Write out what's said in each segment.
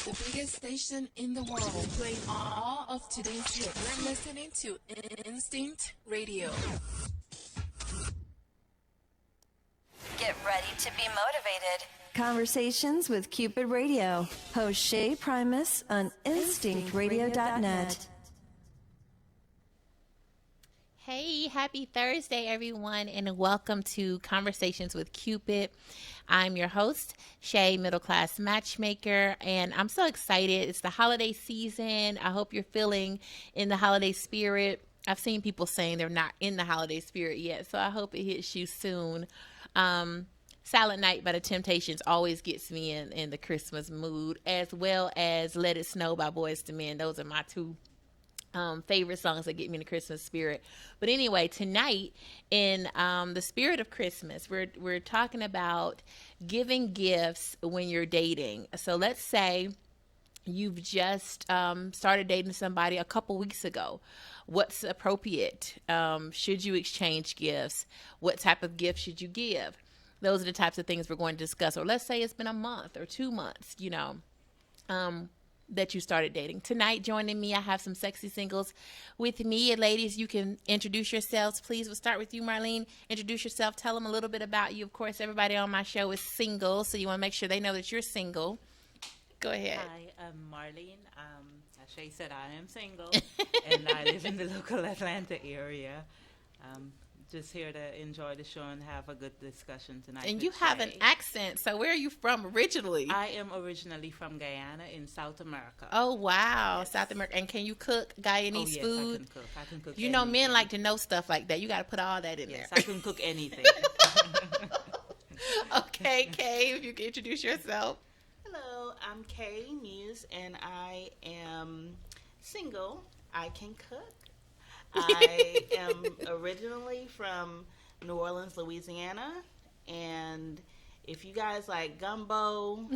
the biggest station in the world, playing all of today's hits. You're listening to Instinct Radio. Get ready to be motivated. Conversations with Cupid Radio. Host Shay Primus on InstinctRadio.net. Hey, happy Thursday, everyone, and welcome to Conversations with Cupid. I'm your host, Shay, middle class matchmaker, and I'm so excited. It's the holiday season. I hope you're feeling in the holiday spirit. I've seen people saying they're not in the holiday spirit yet, so I hope it hits you soon. Silent Night by the Temptations always gets me in the Christmas mood, as well as Let It Snow by Boyz II Men. Those are my two favorite songs that get me in the Christmas spirit. But anyway, tonight in the spirit of Christmas, we're talking about giving gifts when you're dating. So let's say you've just started dating somebody a couple weeks ago. What's appropriate? Should you exchange gifts? What type of gift should you give? Those are the types of things we're going to discuss. Or let's say it's been a month or 2 months, that you started dating. Tonight, joining me, I have some sexy singles with me. And ladies, you can introduce yourselves, please. We'll start with you, Marlene. Introduce yourself. Tell them a little bit about you. Of course, everybody on my show is single, so you want to make sure they know that you're single. Go ahead. Hi, I'm Marlene. As Shay said, I am single, and I live in the local Atlanta area. Just here to enjoy the show and have a good discussion tonight. And you have an accent. So where are you from originally? I am originally from Guyana in South America. Oh, wow. Yes. South America. And can you cook Guyanese food? I can cook You know, anything. men like to know stuff like that. You got to put all that in Yes, there. I can cook anything. Okay, Kay, if you can introduce yourself. Hello, I'm Kay Muse, and I am single. I can cook. I am originally from New Orleans, Louisiana, and if you guys like gumbo,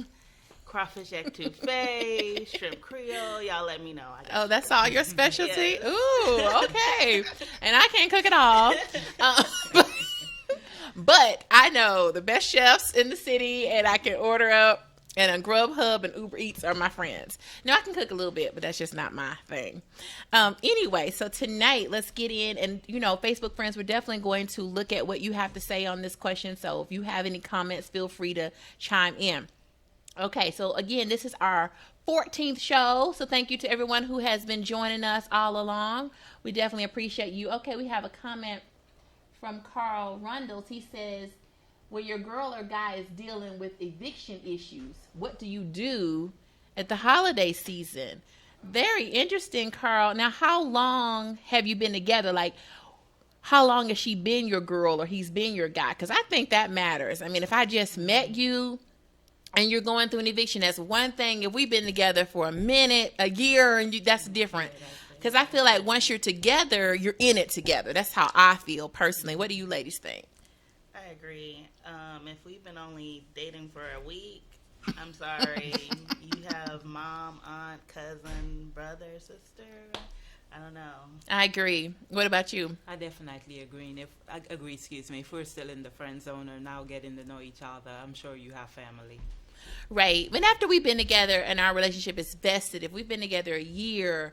crawfish etouffee, shrimp creole, y'all let me know. Oh, that's all your specialty? Yes. Ooh, okay. And I can't cook at all. But I know the best chefs in the city, and I can order up. And Grubhub and Uber Eats are my friends. Now, I can cook a little bit, but that's just not my thing. Anyway, so tonight, let's get in. And, Facebook friends, we're definitely going to look at what you have to say on this question. So if you have any comments, feel free to chime in. Okay, so again, this is our 14th show. So thank you to everyone who has been joining us all along. We definitely appreciate you. Okay, we have a comment from Carl Rundles. He says, when your girl or guy is dealing with eviction issues, what do you do at the holiday season? Very interesting, Carl. Now, how long have you been together? Like, how long has she been your girl or he's been your guy? Because I think that matters. I mean, if I just met you and you're going through an eviction, that's one thing. If we've been together for a minute, a year, and that's different. Because I feel like once you're together, you're in it together. That's how I feel personally. What do you ladies think? I agree. If we've been only dating for a week, I'm sorry. You have mom, aunt, cousin, brother, sister. I don't know. I agree. What about you? I definitely agree. If we're still in the friend zone or now getting to know each other, I'm sure you have family. Right. But after we've been together and our relationship is vested, if we've been together a year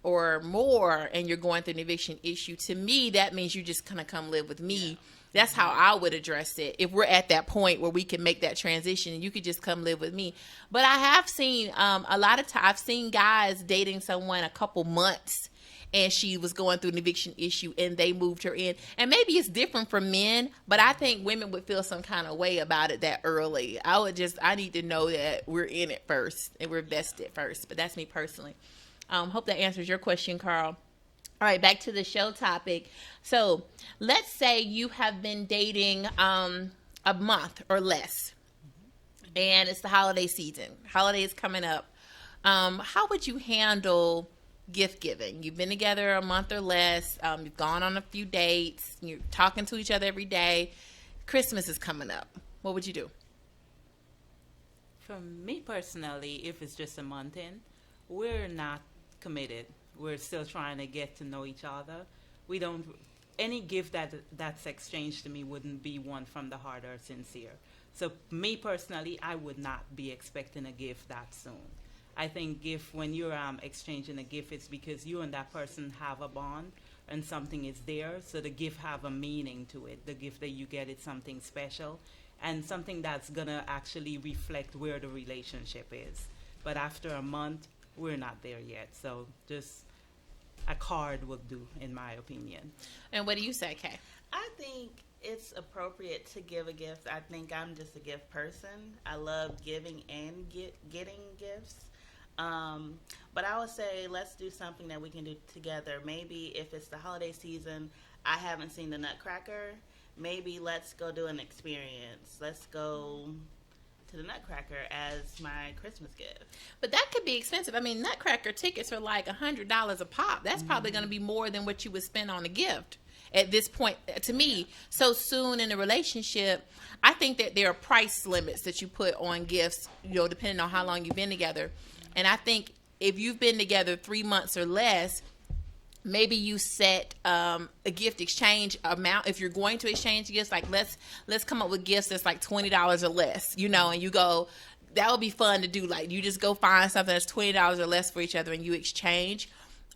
or more and you're going through an eviction issue, to me, that means you're just going to come live with me. Yeah. That's how I would address it. If we're at that point where we can make that transition, you could just come live with me. But I have seen a lot of times, I've seen guys dating someone a couple months and she was going through an eviction issue and they moved her in. And maybe it's different for men, but I think women would feel some kind of way about it that early. I need to know that we're in it first and we're vested first. But that's me personally. Hope that answers your question, Carl. All right, back to the show topic. So let's say you have been dating a month or less, and it's the holiday season. Holiday is coming up. How would you handle gift giving? You've been together a month or less. You've gone on a few dates. You're talking to each other every day. Christmas is coming up. What would you do? For me personally, if it's just a month in, we're not committed. We're still trying to get to know each other. Any gift that's exchanged to me wouldn't be one from the heart or sincere. So me personally, I would not be expecting a gift that soon. I think when you're exchanging a gift, it's because you and that person have a bond and something is there. So the gift have a meaning to it. The gift that you get is something special and something that's going to actually reflect where the relationship is. But after a month, we're not there yet. So just a card would do, in my opinion. And what do you say, Kay? I think it's appropriate to give a gift. I think I'm just a gift person. I love giving and getting gifts. But I would say let's do something that we can do together. Maybe if it's the holiday season, I haven't seen the Nutcracker. Maybe let's go do an experience. Let's go to the Nutcracker as my Christmas gift. But that could be expensive. I mean, Nutcracker tickets are like $100 a pop. That's probably going to be more than what you would spend on a gift at this point. To me, so soon in a relationship, I think that there are price limits that you put on gifts, depending on how long you've been together. And I think if you've been together 3 months or less, maybe you set a gift exchange amount. If you're going to exchange gifts, like let's come up with gifts that's like $20 or less, and you go, that would be fun to do. Like you just go find something that's $20 or less for each other and you exchange.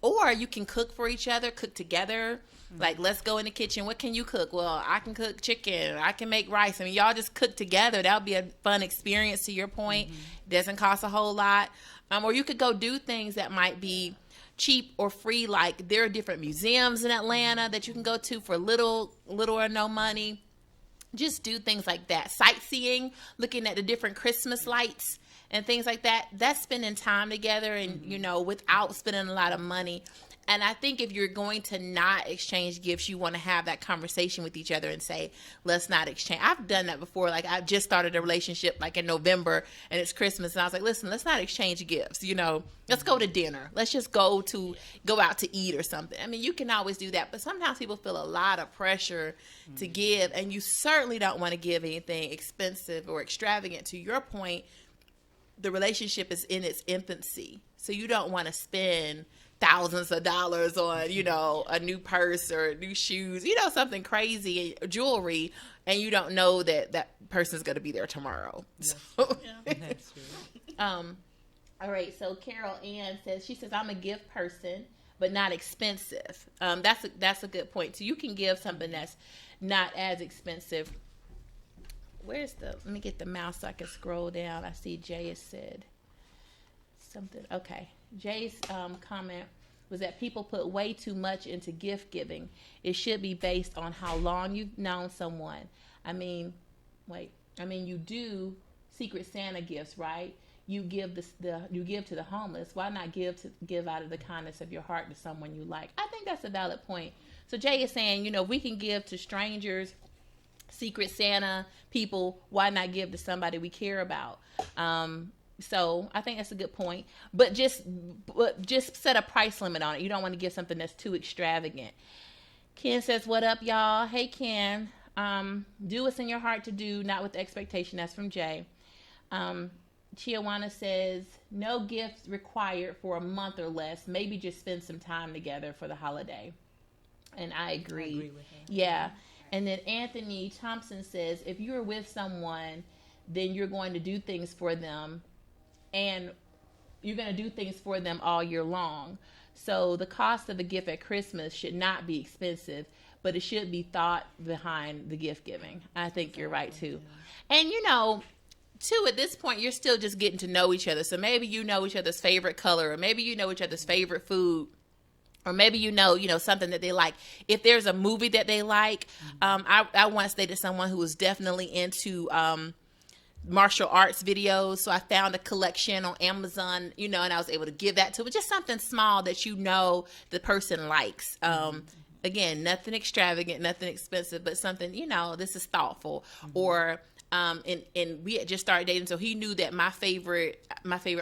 Or you can cook for each other, cook together. Like, let's go in the kitchen. What can you cook? Well, I can cook chicken. I can make rice. I mean, y'all just cook together. That would be a fun experience to your point. Doesn't cost a whole lot. Or you could go do things that might be cheap or free. Like, there are different museums in Atlanta that you can go to for little or no money. Just do things like that. Sightseeing, looking at the different Christmas lights and things like that. That's spending time together and, without spending a lot of money. And I think if you're going to not exchange gifts, you want to have that conversation with each other and say, let's not exchange. I've done that before. Like, I just started a relationship like in November and it's Christmas. And I was like, listen, let's not exchange gifts. Let's go to dinner. Let's just go out to eat or something. I mean, you can always do that. But sometimes people feel a lot of pressure to give. And you certainly don't want to give anything expensive or extravagant. To your point, the relationship is in its infancy. So you don't want to spend thousands of dollars on, a new purse or new shoes, something crazy, jewelry, and you don't know that person's going to be there tomorrow. Yes. So, Yeah, that's true. All right. So Carol Ann says, I'm a gift person, but not expensive. That's a good point. So you can give something that's not as expensive. Let me get the mouse so I can scroll down. I see Jay has said something. Okay. Jay's comment was that people put way too much into gift giving. It should be based on how long you've known someone. You do Secret Santa gifts, right? You give to the homeless. Why not give out of the kindness of your heart to someone you like? I think that's a valid point. So Jay is saying, if we can give to strangers, Secret Santa people, why not give to somebody we care about? So I think that's a good point, but just set a price limit on it. You don't want to give something that's too extravagant. Ken says, what up, y'all? Hey, Ken, do what's in your heart to do, not with expectation. That's from Jay. Chiawana says, no gifts required for a month or less. Maybe just spend some time together for the holiday. And I agree. I agree with that. Yeah. And then Anthony Thompson says, if you're with someone, then you're going to do things for them. And you're going to do things for them all year long. So the cost of a gift at Christmas should not be expensive, but it should be thought behind the gift giving. I think you're right, too. And, too, at this point, you're still just getting to know each other. So maybe you know each other's favorite color, or maybe you know each other's favorite food, or maybe something that they like. If there's a movie that they like, I once dated someone who was definitely into martial arts videos, so I found a collection on Amazon, and I was able to give that to it. Just something small that the person likes. Again, nothing extravagant, nothing expensive, but something, this is thoughtful. Or and we had just started dating, so he knew that my favorite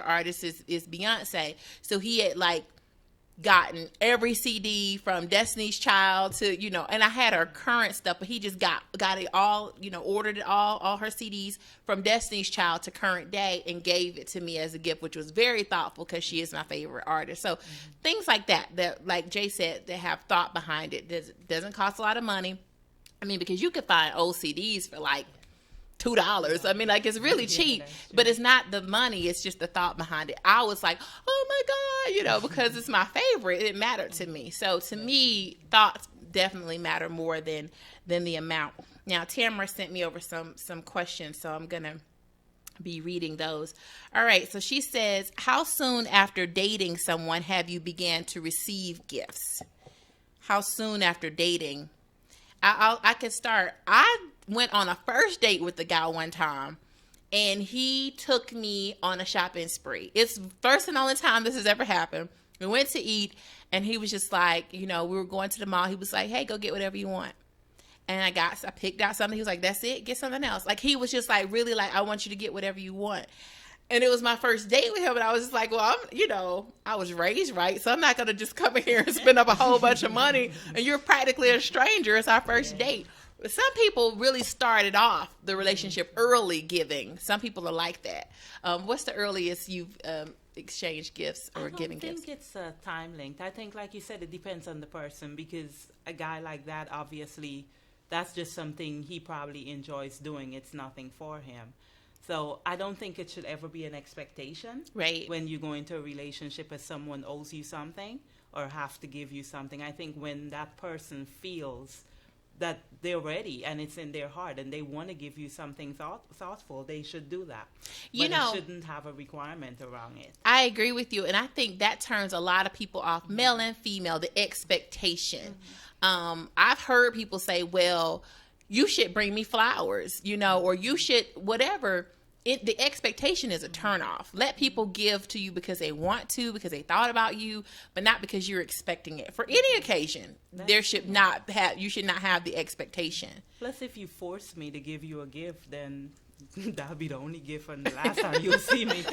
artist is Beyonce, so he had gotten every CD from Destiny's Child to, and I had her current stuff, but he just got it all, ordered it all her CDs from Destiny's Child to current day and gave it to me as a gift, which was very thoughtful because she is my favorite artist. So things like that, like Jay said, that have thought behind it. Doesn't cost a lot of money. I mean, because you could find old CDs for $2. I mean, like, it's really cheap, but it's not the money. It's just the thought behind it. I was like, oh my God, you know, because it's my favorite. It mattered to me. So to me, thoughts definitely matter more than the amount. Now, Tamara sent me over some questions, so I'm going to be reading those. All right. So she says, how soon after dating someone have you began to receive gifts? How soon after dating? I can start. I went on a first date with the guy one time, and he took me on a shopping spree. It's first and only time this has ever happened. We went to eat, and he was just like, you know, we were going to the mall. He was like, hey, go get whatever you want. And I picked out something. He was like, that's it? Get something else. Like, he was just like, really like, I want you to get whatever you want. And it was my first date with him, and I was just like, well, I was raised right, so I'm not going to just come in here and spend up a whole bunch of money, and you're practically a stranger. It's our first date. Some people really started off the relationship early giving. Some people are like that. What's the earliest you've exchanged gifts or given gifts? I think it's time linked. I think, like you said, it depends on the person, because a guy like that, obviously, that's just something he probably enjoys doing. It's nothing for him. So I don't think it should ever be an expectation, right, when you go into a relationship as someone owes you something or have to give you something. I think when that person feels that they're ready and it's in their heart and they want to give you something thoughtful, they should do that. But it shouldn't have a requirement around it. I agree with you, and I think that turns a lot of people off, male and female, the expectation. I've heard people say, well, you should bring me flowers, or you should whatever. The expectation is a turnoff. Let people give to you because they want to, because they thought about you, but not because you're expecting it. For any occasion, you should not have the expectation. Plus, if you force me to give you a gift, then that'll be the only gift and the last time you'll see me.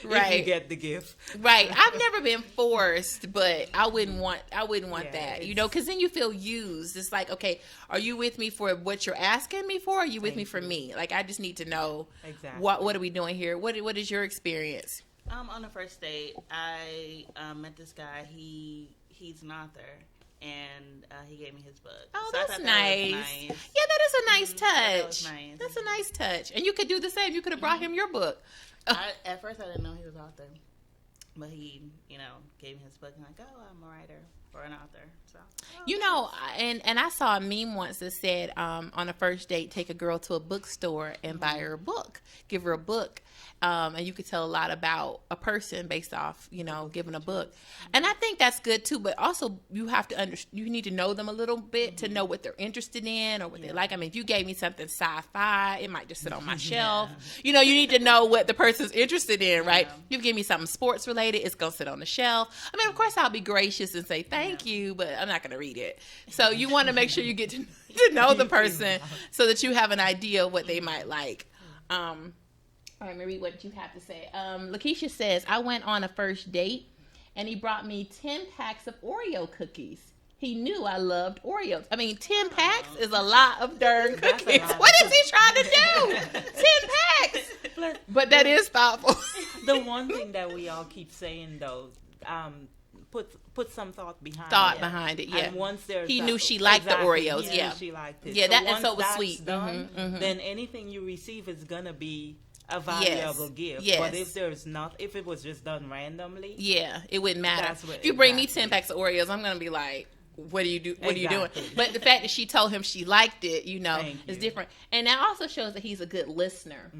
Right. If you get the gift. Right. I've never been forced, but I wouldn't want that, because then you feel used. It's like, okay, are you with me for what you're asking me for? Or are you with me for me? Like, I just need to know exactly what are we doing here? What is your experience? On the first date, I met this guy. He's an author. And he gave me his book. Oh, so that's nice. Yeah, that is a nice touch. That was nice. That's a nice touch. And you could do the same. You could have brought him your book. At first, I didn't know he was an author. But he, gave me his book. And I'm like, oh, I'm a writer or an author. So, and I saw a meme once that said, on a first date, take a girl to a bookstore and buy her a book. Give her a book. And you could tell a lot about a person based off, giving a book. And I think that's good too, but also you have to you need to know them a little bit to know what they're interested in or what they like. I mean, if you gave me something sci-fi, it might just sit on my shelf. You need to know what the person's interested in, right? You give me something sports related, it's going to sit on the shelf. I mean, of course I'll be gracious and say thank you, but I'm not going to read it. So you want to make sure you get to know the person so that you have an idea of what they might like. All right, Marie, what did you have to say? Lakeisha says, I went on a first date, and he brought me 10 packs of Oreo cookies. He knew I loved Oreos. I mean, 10 packs is a lot of darn cookies. What is he trying to do? 10 packs! But that is thoughtful. The one thing that we all keep saying, though, put some thought behind it. Yeah. And once there's he knew she liked the Oreos. He knew she liked it. Yeah, and so it was that's sweet. Done, then anything you receive is gonna be a valuable gift. Yes. But if it was just done randomly, it wouldn't matter. If you bring me 10 packs of Oreos, I'm gonna be like, what are you doing? But the fact that she told him she liked it, is different. And that also shows that he's a good listener.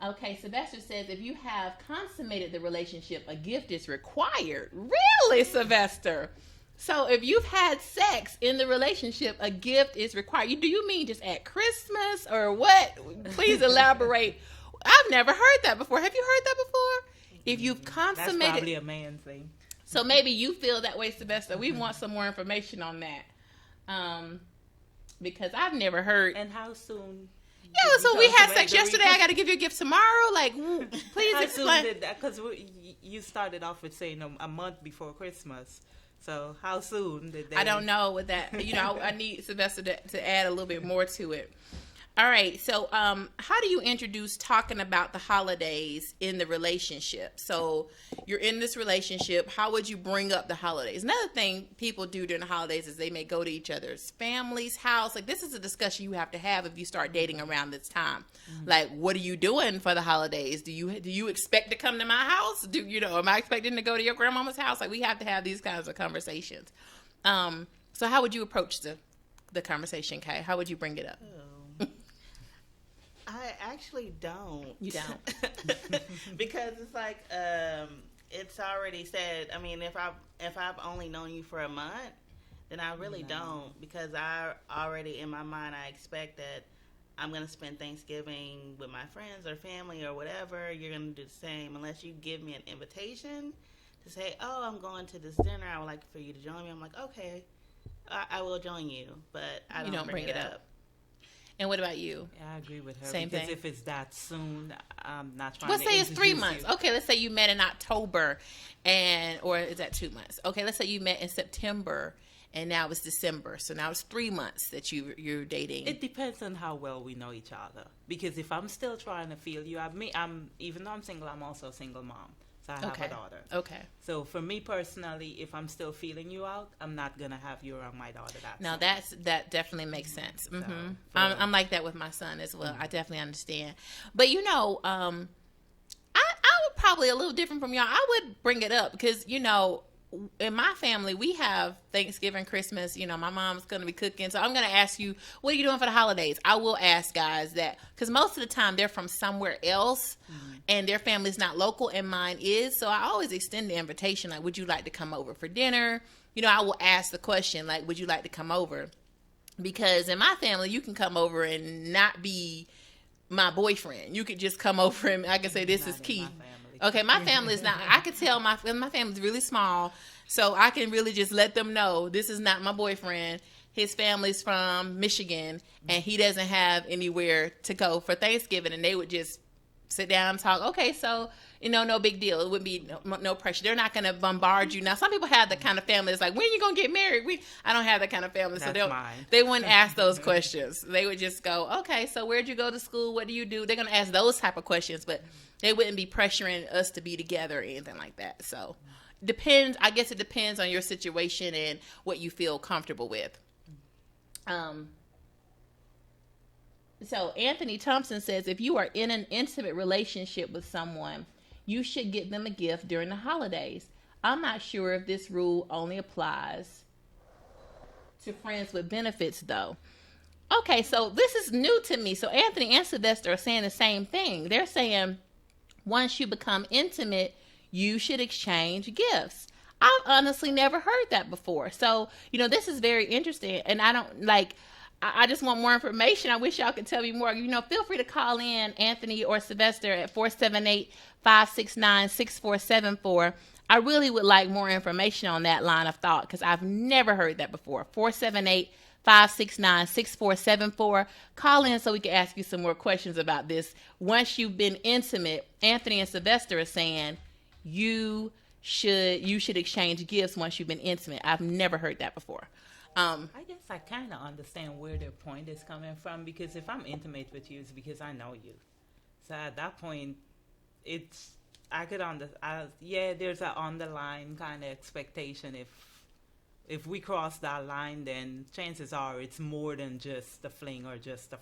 Okay, Sylvester says, if you have consummated the relationship, a gift is required. Really, Sylvester? So if you've had sex in the relationship, a gift is required. Do you mean just at Christmas or what? Please elaborate. I've never heard that before. Have you heard that before? If you've consummated... That's probably a man thing. So maybe you feel that way, Sylvester. We want some more information on that. Because I've never heard... And how soon... Yeah, so we had sex yesterday. I got to give you a gift tomorrow. Like, please explain. Because you started off with saying a month before Christmas. So how soon did they? I don't know with that. I need Sylvester to add a little bit more to it. All right. So, how do you introduce talking about the holidays in the relationship? So, you're in this relationship. How would you bring up the holidays? Another thing people do during the holidays is they may go to each other's family's house. Like, this is a discussion you have to have if you start dating around this time. Like, what are you doing for the holidays? Do you expect to come to my house? Am I expecting to go to your grandmama's house? Like, we have to have these kinds of conversations. So, how would you approach the conversation, Kay? How would you bring it up? I actually don't. You don't? Because it's like it's already said. I mean, if I've only known you for a month, then I really don't, because I already in my mind I expect that I'm gonna spend Thanksgiving with my friends or family or whatever. You're gonna do the same, unless you give me an invitation to say, "Oh, I'm going to this dinner. I would like for you to join me." I'm like, "Okay, I will join you," but I don't bring it up. And what about you? Yeah, I agree with her. Same because thing. If it's that soon, I'm not trying Let's to say it's 3 introduce months. you. Okay, let's say you met in October, or is that 2 months? Okay, let's say you met in September, and now it's December. So now it's 3 months that you're dating. It depends on how well we know each other. Because if I'm still trying to feel you, even though I'm single, I'm also a single mom. So I have a daughter. Okay. So for me personally, if I'm still feeling you out, I'm not gonna have you around my daughter. Now that definitely makes sense. So, I'm like that with my son as well. I definitely understand. But I would probably a little different from y'all. I would bring it up because in my family, we have Thanksgiving, Christmas. My mom's going to be cooking. So I'm going to ask you, what are you doing for the holidays? I will ask guys that, because most of the time they're from somewhere else and their family's not local and mine is. So I always extend the invitation. Like, would you like to come over for dinner? I will ask the question, like, would you like to come over? Because in my family, you can come over and not be my boyfriend. You could just come over and I can say, this is Keith. Okay, my family is not, I could tell my family's really small, so I can really just let them know this is not my boyfriend. His family's from Michigan, and he doesn't have anywhere to go for Thanksgiving, and they would just sit down and talk. Okay, so, no big deal. It wouldn't be no pressure. They're not going to bombard you. Now, some people have the kind of family that's like, when are you going to get married? I don't have that kind of family, so they wouldn't ask those questions. They would just go, okay, so where'd you go to school? What do you do? They're going to ask those type of questions, but they wouldn't be pressuring us to be together or anything like that. So I guess it depends on your situation and what you feel comfortable with. So Anthony Thompson says, if you are in an intimate relationship with someone, you should get them a gift during the holidays. I'm not sure if this rule only applies to friends with benefits, though. Okay, so this is new to me. So Anthony and Sylvester are saying the same thing. They're saying once you become intimate, you should exchange gifts. I've honestly never heard that before. So, this is very interesting. And I just want more information. I wish y'all could tell me more. Feel free to call in Anthony or Sylvester at 478-569-6474. I really would like more information on that line of thought because I've never heard that before. 478-569-6474. Call in so we can ask you some more questions about this. Once you've been intimate, Anthony and Sylvester are saying you should exchange gifts once you've been intimate. I've never heard that before. I guess I kind of understand where their point is coming from, because if I'm intimate with you, it's because I know you. So at that point, there's an underlying kind of expectation. If we cross that line, then chances are it's more than just a fling or just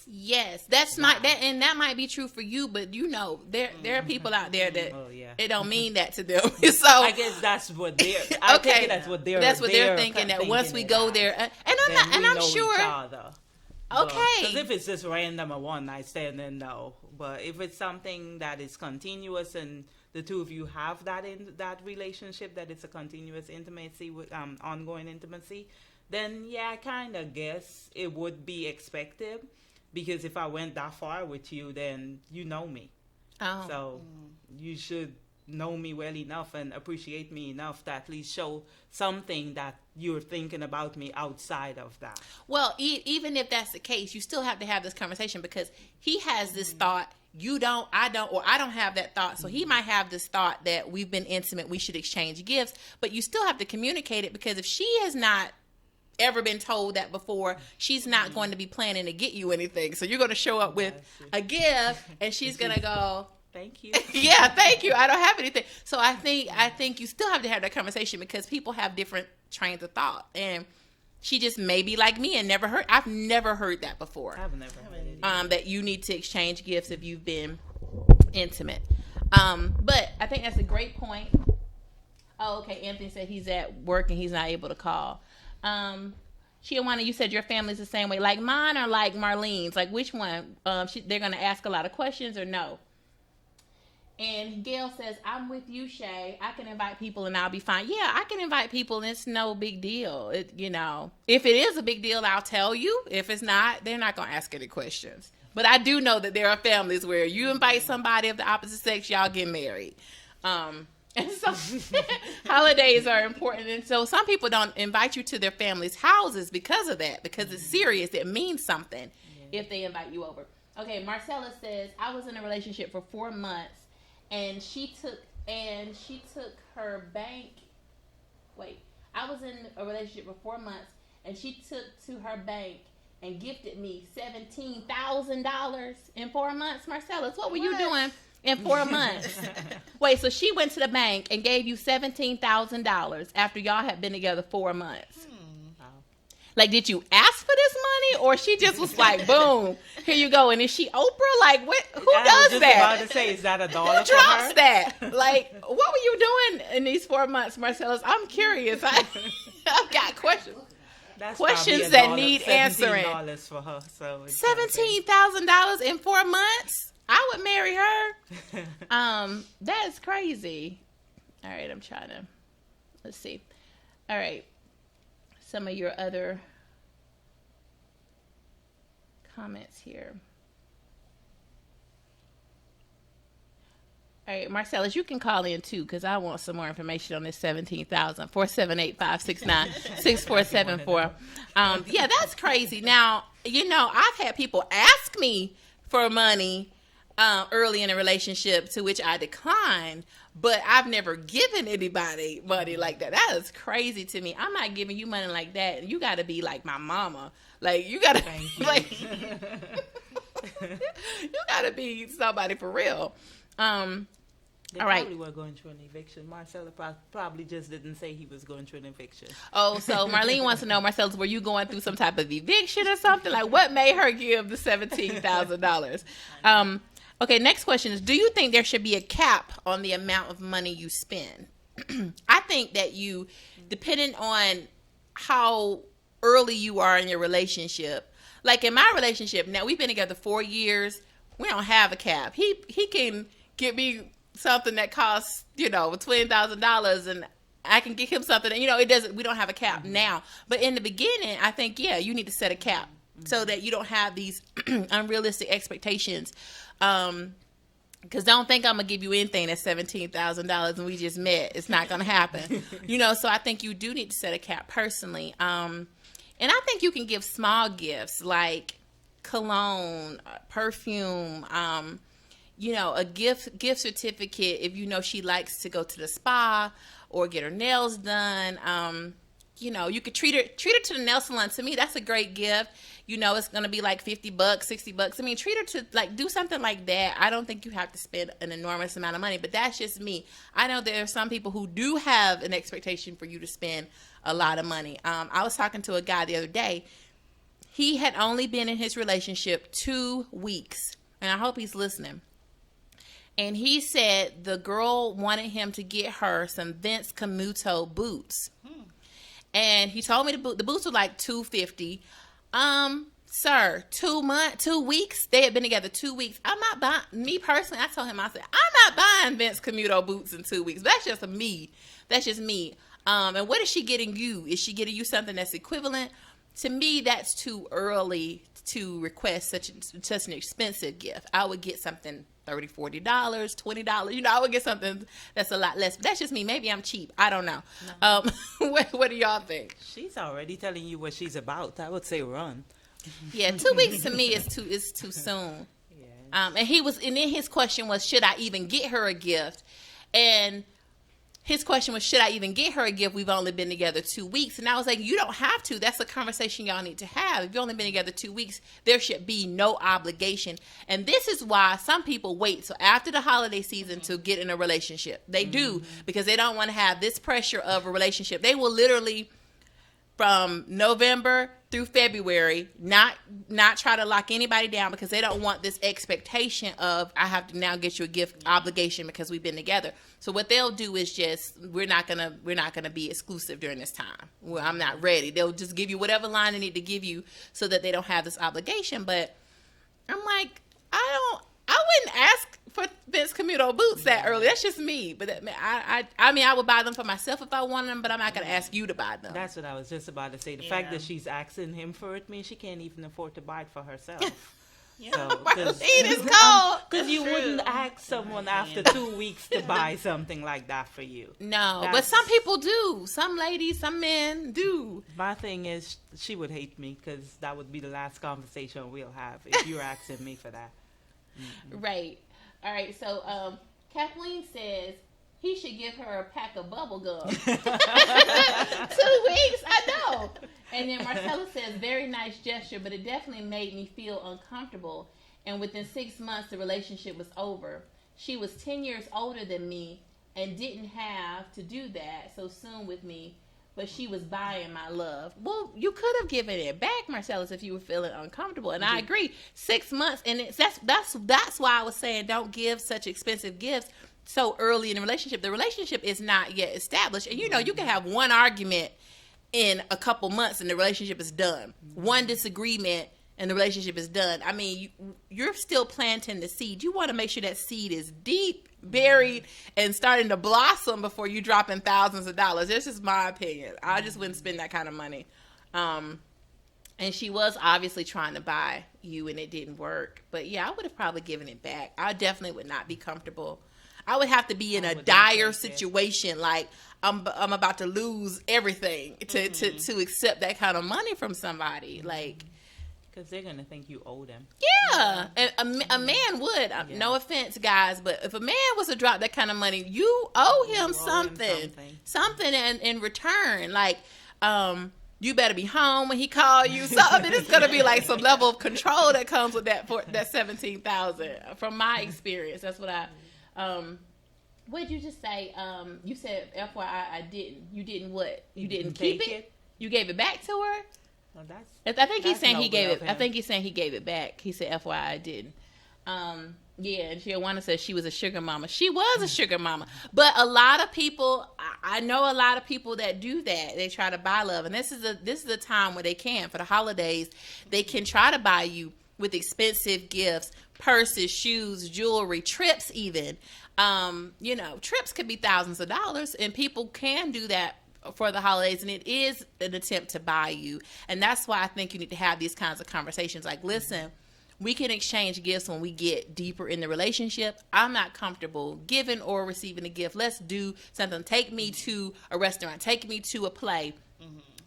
yes, that might be true for you, but there are people out there that it don't mean that to them. So I guess that's what they're. Okay, that's what they're thinking. That once we go there, and I'm sure. Okay, because if it's just random a one night stand, then no. But if it's something that is continuous and the two of you have that in that relationship, that it's a continuous intimacy with ongoing intimacy, then I kind of guess it would be expected, because if I went that far with you, then you know me. Oh. So you should know me well enough and appreciate me enough to at least show something that you're thinking about me outside of that. Well, even if that's the case, you still have to have this conversation, because he has this thought, you don't, I don't, or I don't have that thought. So he might have this thought that we've been intimate, we should exchange gifts, but you still have to communicate it, because if she has not ever been told that before, she's not going to be planning to get you anything. So you're going to show up with a gift, and she's going to go, thank you. yeah, thank you. I don't have anything. So I think you still have to have that conversation because people have different trains of thought. And she just may be like me and I've never heard that before. I've never heard it. That you need to exchange gifts if you've been intimate. But I think that's a great point. Oh, okay. Anthony said he's at work and he's not able to call. Chiawana, you said your family's the same way. Like mine or like Marlene's? Like which one? They're going to ask a lot of questions or no? And Gail says, I'm with you, Shay. I can invite people and I'll be fine. Yeah, I can invite people and it's no big deal. If it is a big deal, I'll tell you. If it's not, they're not going to ask any questions. But I do know that there are families where you invite somebody of the opposite sex, y'all get married. And so holidays are important. And so some people don't invite you to their family's houses because of that, because it's serious. It means something if they invite you over. Okay, Marcella says, I was in a relationship for 4 months and she took her bank. Wait, I was in a relationship for 4 months and she took to her bank and gifted me $17,000 in 4 months. Marcellus, what were you doing in 4 months? Wait, so she went to the bank and gave you $17,000 after y'all had been together 4 months. Like, did you ask for this money, or she just was like, "Boom, here you go"? And is she Oprah? Like, what? Who does I was just that? about to say, is that $1 Who for her? drops that? Like, what were you doing in these 4 months, Marcellus? I'm curious. I've got questions. That's Questions probably that need answering. $17 for her. So $17,000 in 4 months. I would marry her. That is crazy. All right, I'm trying to. Let's see. All right. Some of your other comments here. All right, Marcellus, you can call in too because I want some more information on this 17,000. 478-569-6474. Yeah, that's crazy. Now, I've had people ask me for money early in a relationship, to which I declined, but I've never given anybody money like that. That is crazy to me. I'm not giving you money like that. You got to be like my mama. Like, you got to, like, you got to be somebody for real. They all right. probably were going through an eviction. Marcella probably just didn't say he was going through an eviction. Oh, so Marlene wants to know, Marcellus, were you going through some type of eviction or something? Like, what made her give the $17,000? Okay, next question is, do you think there should be a cap on the amount of money you spend? I think that depending on how early you are in your relationship, like in my relationship, now we've been together 4 years, we don't have a cap. He can get me something that costs, $20,000 and I can get him something, and we don't have a cap now. But in the beginning, I think, you need to set a cap so that you don't have these unrealistic expectations. Because don't think I'm going to give you anything that's $17,000 and we just met. It's not going to happen. So I think you do need to set a cap personally. And I think you can give small gifts like cologne, perfume, a gift certificate if she likes to go to the spa or get her nails done. You could treat her to the nail salon. To me, that's a great gift. It's going to be like $50, $60. I mean, treat her to do something like that. I don't think you have to spend an enormous amount of money, but that's just me. I know there are some people who do have an expectation for you to spend a lot of money. I was talking to a guy the other day. He had only been in his relationship 2 weeks, and I hope he's listening. And he said the girl wanted him to get her some Vince Camuto boots. And he told me the boots were like $250. Sir, 2 weeks. They had been together 2 weeks. I'm not buying. Me personally, I told him, I said, I'm not buying Vince Camuto boots in 2 weeks. That's just me. And what is she getting you? Is she getting you something that's equivalent? To me, that's too early to request such an expensive gift. I would get something $30, $40, $20. I would get something that's a lot less. But that's just me. Maybe I'm cheap. I don't know. No. What do y'all think? She's already telling you what she's about. I would say run. Yeah, 2 weeks to me is too soon. Yeah. And then his question was, should I even get her a gift? And his question was, should I even get her a gift? We've only been together 2 weeks. And I was like, you don't have to. That's a conversation y'all need to have. If you've only been together 2 weeks, there should be no obligation. And this is why some people wait till after the holiday season to get in a relationship. They do, because they don't want to have this pressure of a relationship. They will literally, from November through February, not try to lock anybody down, because they don't want this expectation of, I have to now get you a gift obligation because we've been together. So what they'll do is just, we're not gonna be exclusive during this time. Well, I'm not ready. They'll just give you whatever line they need to give you so that they don't have this obligation. But I'm like, I wouldn't ask for Vince Camuto boots that early. That's just me. But I mean, I would buy them for myself if I wanted them, but I'm not going to ask you to buy them. That's what I was just about to say. The fact that she's asking him for it means she can't even afford to buy it for herself. Marlene is cold. Because you wouldn't ask someone after 2 weeks to buy something like that for you. No, but some people do. Some ladies, some men do. My thing is, she would hate me, because that would be the last conversation we'll have if you're asking me for that. Right. All right. So Kathleen says he should give her a pack of bubble gum. 2 weeks. I know. And then Marcella says, very nice gesture, but it definitely made me feel uncomfortable. And within 6 months, the relationship was over. She was 10 years older than me and didn't have to do that so soon with me, but she was buying my love. Well, you could have given it back, Marcellus, if you were feeling uncomfortable. And I agree. 6 months, and that's why I was saying don't give such expensive gifts so early in the relationship. The relationship is not yet established, and you can have one argument in a couple months and the relationship is done. One disagreement and the relationship is done. I mean, you're still planting the seed. You want to make sure that seed is deep buried and starting to blossom before you drop in thousands of dollars. This is my opinion. I just wouldn't spend that kind of money. And she was obviously trying to buy you, and it didn't work. But yeah, I would have probably given it back. I definitely would not be comfortable. I would have to be in a dire situation, like I'm about to lose everything to accept that kind of money from somebody. Like, because they're gonna think you owe them. Yeah, and a man would. No offense, guys, but if a man was to drop that kind of money, you owe him something in return. Like, you better be home when he call you. Something. It's gonna be like some level of control that comes with that $17,000. From my experience, that's what I. What did you just say? You said, FYI, I didn't. You didn't what? You didn't keep it? You gave it back to her? Well, I think he's saying he gave it. I think he's saying he gave it back. He said, FYI, I didn't. Yeah, and Shawana says she was a sugar mama. She was a sugar mama. But a lot of people, I know a lot of people that do that. They try to buy love. And this is a time where they can. For the holidays, they can try to buy you with expensive gifts, purses, shoes, jewelry, trips even. Trips could be thousands of dollars, and people can do that for the holidays, and it is an attempt to buy you. And that's why I think you need to have these kinds of conversations. Like, listen, we can exchange gifts when we get deeper in the relationship. I'm not comfortable giving or receiving a gift. Let's do something. Take me to a restaurant. Take me to a play.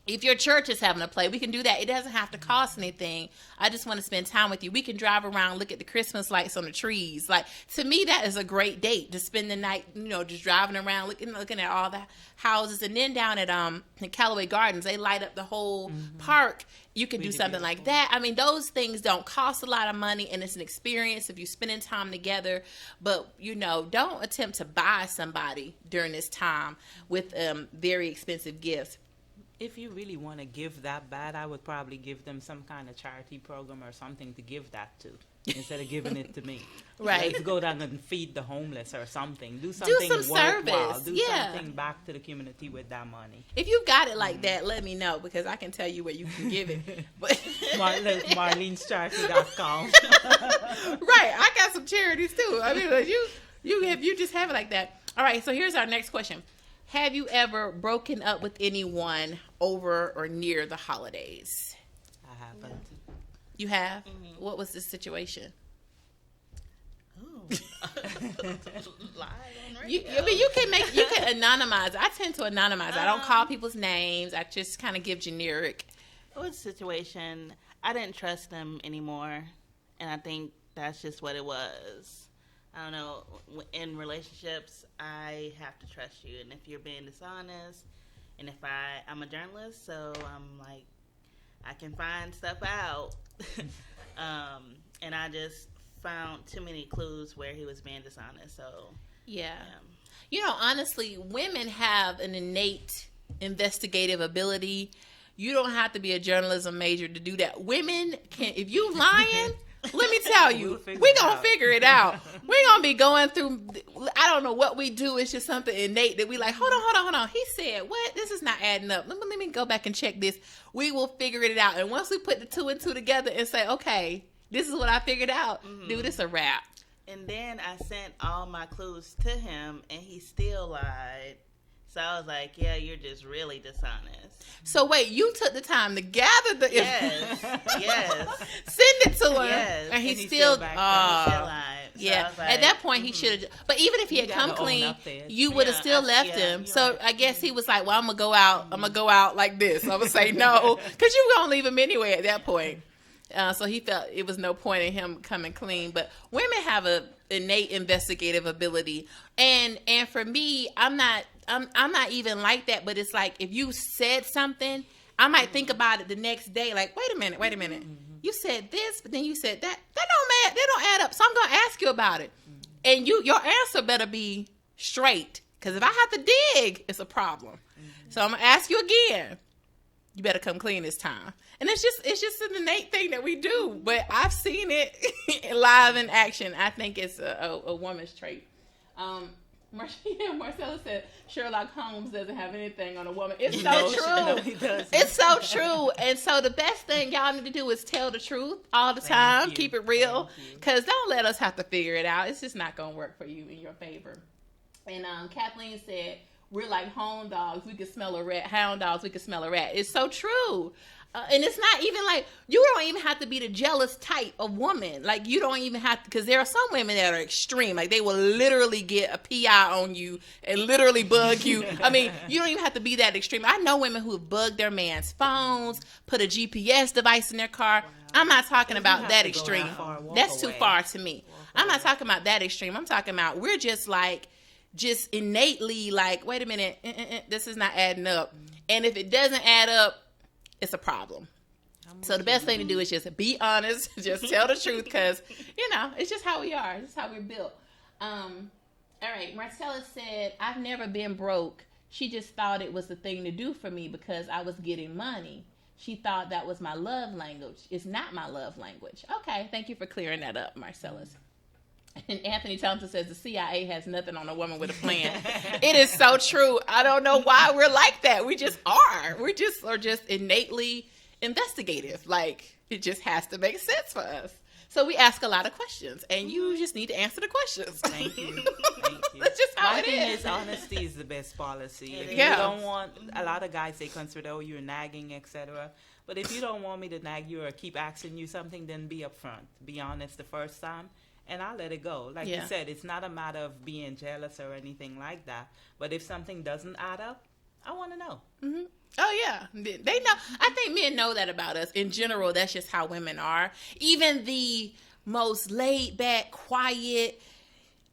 If your church is having a play, we can do that. It doesn't have to cost anything. I just want to spend time with you. We can drive around, look at the Christmas lights on the trees. Like, to me, that is a great date to spend the night, just driving around, looking at all the houses. And then down at Callaway Gardens, they light up the whole park. You can do something like that. I mean, those things don't cost a lot of money, and it's an experience if you're spending time together. But, don't attempt to buy somebody during this time with very expensive gifts. If you really want to give that bad, I would probably give them some kind of charity program or something to give that to, instead of giving it to me. Right. Let's go down and feed the homeless or something. Do something worthwhile. Service. Do something back to the community with that money. If you got it like that, let me know, because I can tell you where you can give it. But Marlene'sCharity.com. Right. I got some charities too. I mean, if you just have it like that. All right. So here's our next question. Have you ever broken up with anyone over or near the holidays? I haven't. You have? Mm-hmm. What was the situation? Oh. Live on radio. You can anonymize. I tend to anonymize. I don't call people's names. I just kind of give generic. It was a situation. I didn't trust them anymore, and I think that's just what it was. I don't know, in relationships, I have to trust you. And if you're being dishonest, and if I'm a journalist, so I'm like, I can find stuff out. And I just found too many clues where he was being dishonest. So, yeah. You know, honestly, women have an innate investigative ability. You don't have to be a journalism major to do that. Women can, if you lying, let me tell you, we're going to figure it out. We're going to be going through, I don't know what we do. It's just something innate that we like, hold on. He said, what? This is not adding up. Let me go back and check this. We will figure it out. And once we put the 2 and 2 together and say, okay, this is what I figured out, dude, it's a wrap. And then I sent all my clues to him, and he still lied. So I was like, yeah, you're just really dishonest. So wait, you took the time to gather the yes. Send it to him. Yes. And he still lied. So yeah. like, At that point, he should have. But even if he had come clean, you would have still left him. So right. I guess he was like, well, I'm going to go out. I'm going to go out like this. I'm going to say no. Because you were going to leave him anyway at that point. So he felt it was no point in him coming clean. But women have a innate investigative ability. And for me, I'm not even like that, but it's like if you said something, I might think about it the next day. Like, wait a minute. You said this, but then you said that. That don't add up. So I'm gonna ask you about it, and your answer better be straight. Because if I have to dig, it's a problem. So I'm gonna ask you again. You better come clean this time. And it's just an innate thing that we do. But I've seen it live in action. I think it's a woman's trait. Marcella said Sherlock Holmes doesn't have anything on a woman. It's so true. He doesn't. It's so true. And so the best thing y'all need to do is tell the truth all the time. Keep it real. Because don't let us have to figure it out. It's just not going to work for you in your favor. And Kathleen said, we're like hound dogs. We can smell a rat. Hound dogs, we can smell a rat. It's so true. And it's not even like, you don't even have to be the jealous type of woman. Like, you don't even have to, because there are some women that are extreme. Like, they will literally get a PI on you and literally bug you. I mean, you don't even have to be that extreme. I know women who have bugged their man's phones, put a GPS device in their car. I'm not talking about that extreme. That's too far to me. I'm not talking about that extreme. I'm talking about we're just innately like, wait a minute, this is not adding up. And if it doesn't add up, it's a problem. So the best thing to do is just be honest, just tell the truth, because, it's just how we are. It's just how we're built. All right, Marcella said, I've never been broke. She just thought it was the thing to do for me because I was getting money. She thought that was my love language. It's not my love language. Okay, thank you for clearing that up, Marcella. And Anthony Thompson says the CIA has nothing on a woman with a plan. It is so true. I don't know why we're like that. We just are. We just are just innately investigative. Like, it just has to make sense for us. So we ask a lot of questions, and you just need to answer the questions. Thank you. That's just how My it thing is. is honesty is the best policy. If Yeah. you don't want, a lot of guys, they consider, oh, you're nagging, etc. But if you don't want me to nag you or keep asking you something, then be upfront. Be honest the first time. And I'll let it go. Like you said, it's not a matter of being jealous or anything like that. But if something doesn't add up, I want to know. Mm-hmm. Oh, yeah. They know. I think men know that about us. In general, that's just how women are. Even the most laid back, quiet,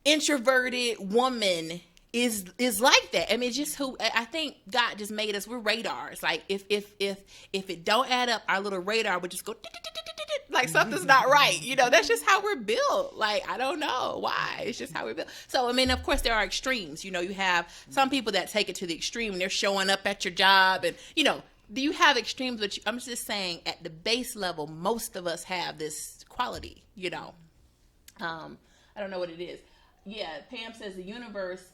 introverted woman is like that. I mean, it's just who I think God just made us. We're radars. Like if it don't add up, our little radar would just go like something's not right. That's just how we're built. Like, I don't know why. It's just how we're built. So, I mean, of course, there are extremes. You have some people that take it to the extreme and they're showing up at your job. And, you have extremes, but I'm just saying at the base level, most of us have this quality, I don't know what it is. Yeah, Pam says the universe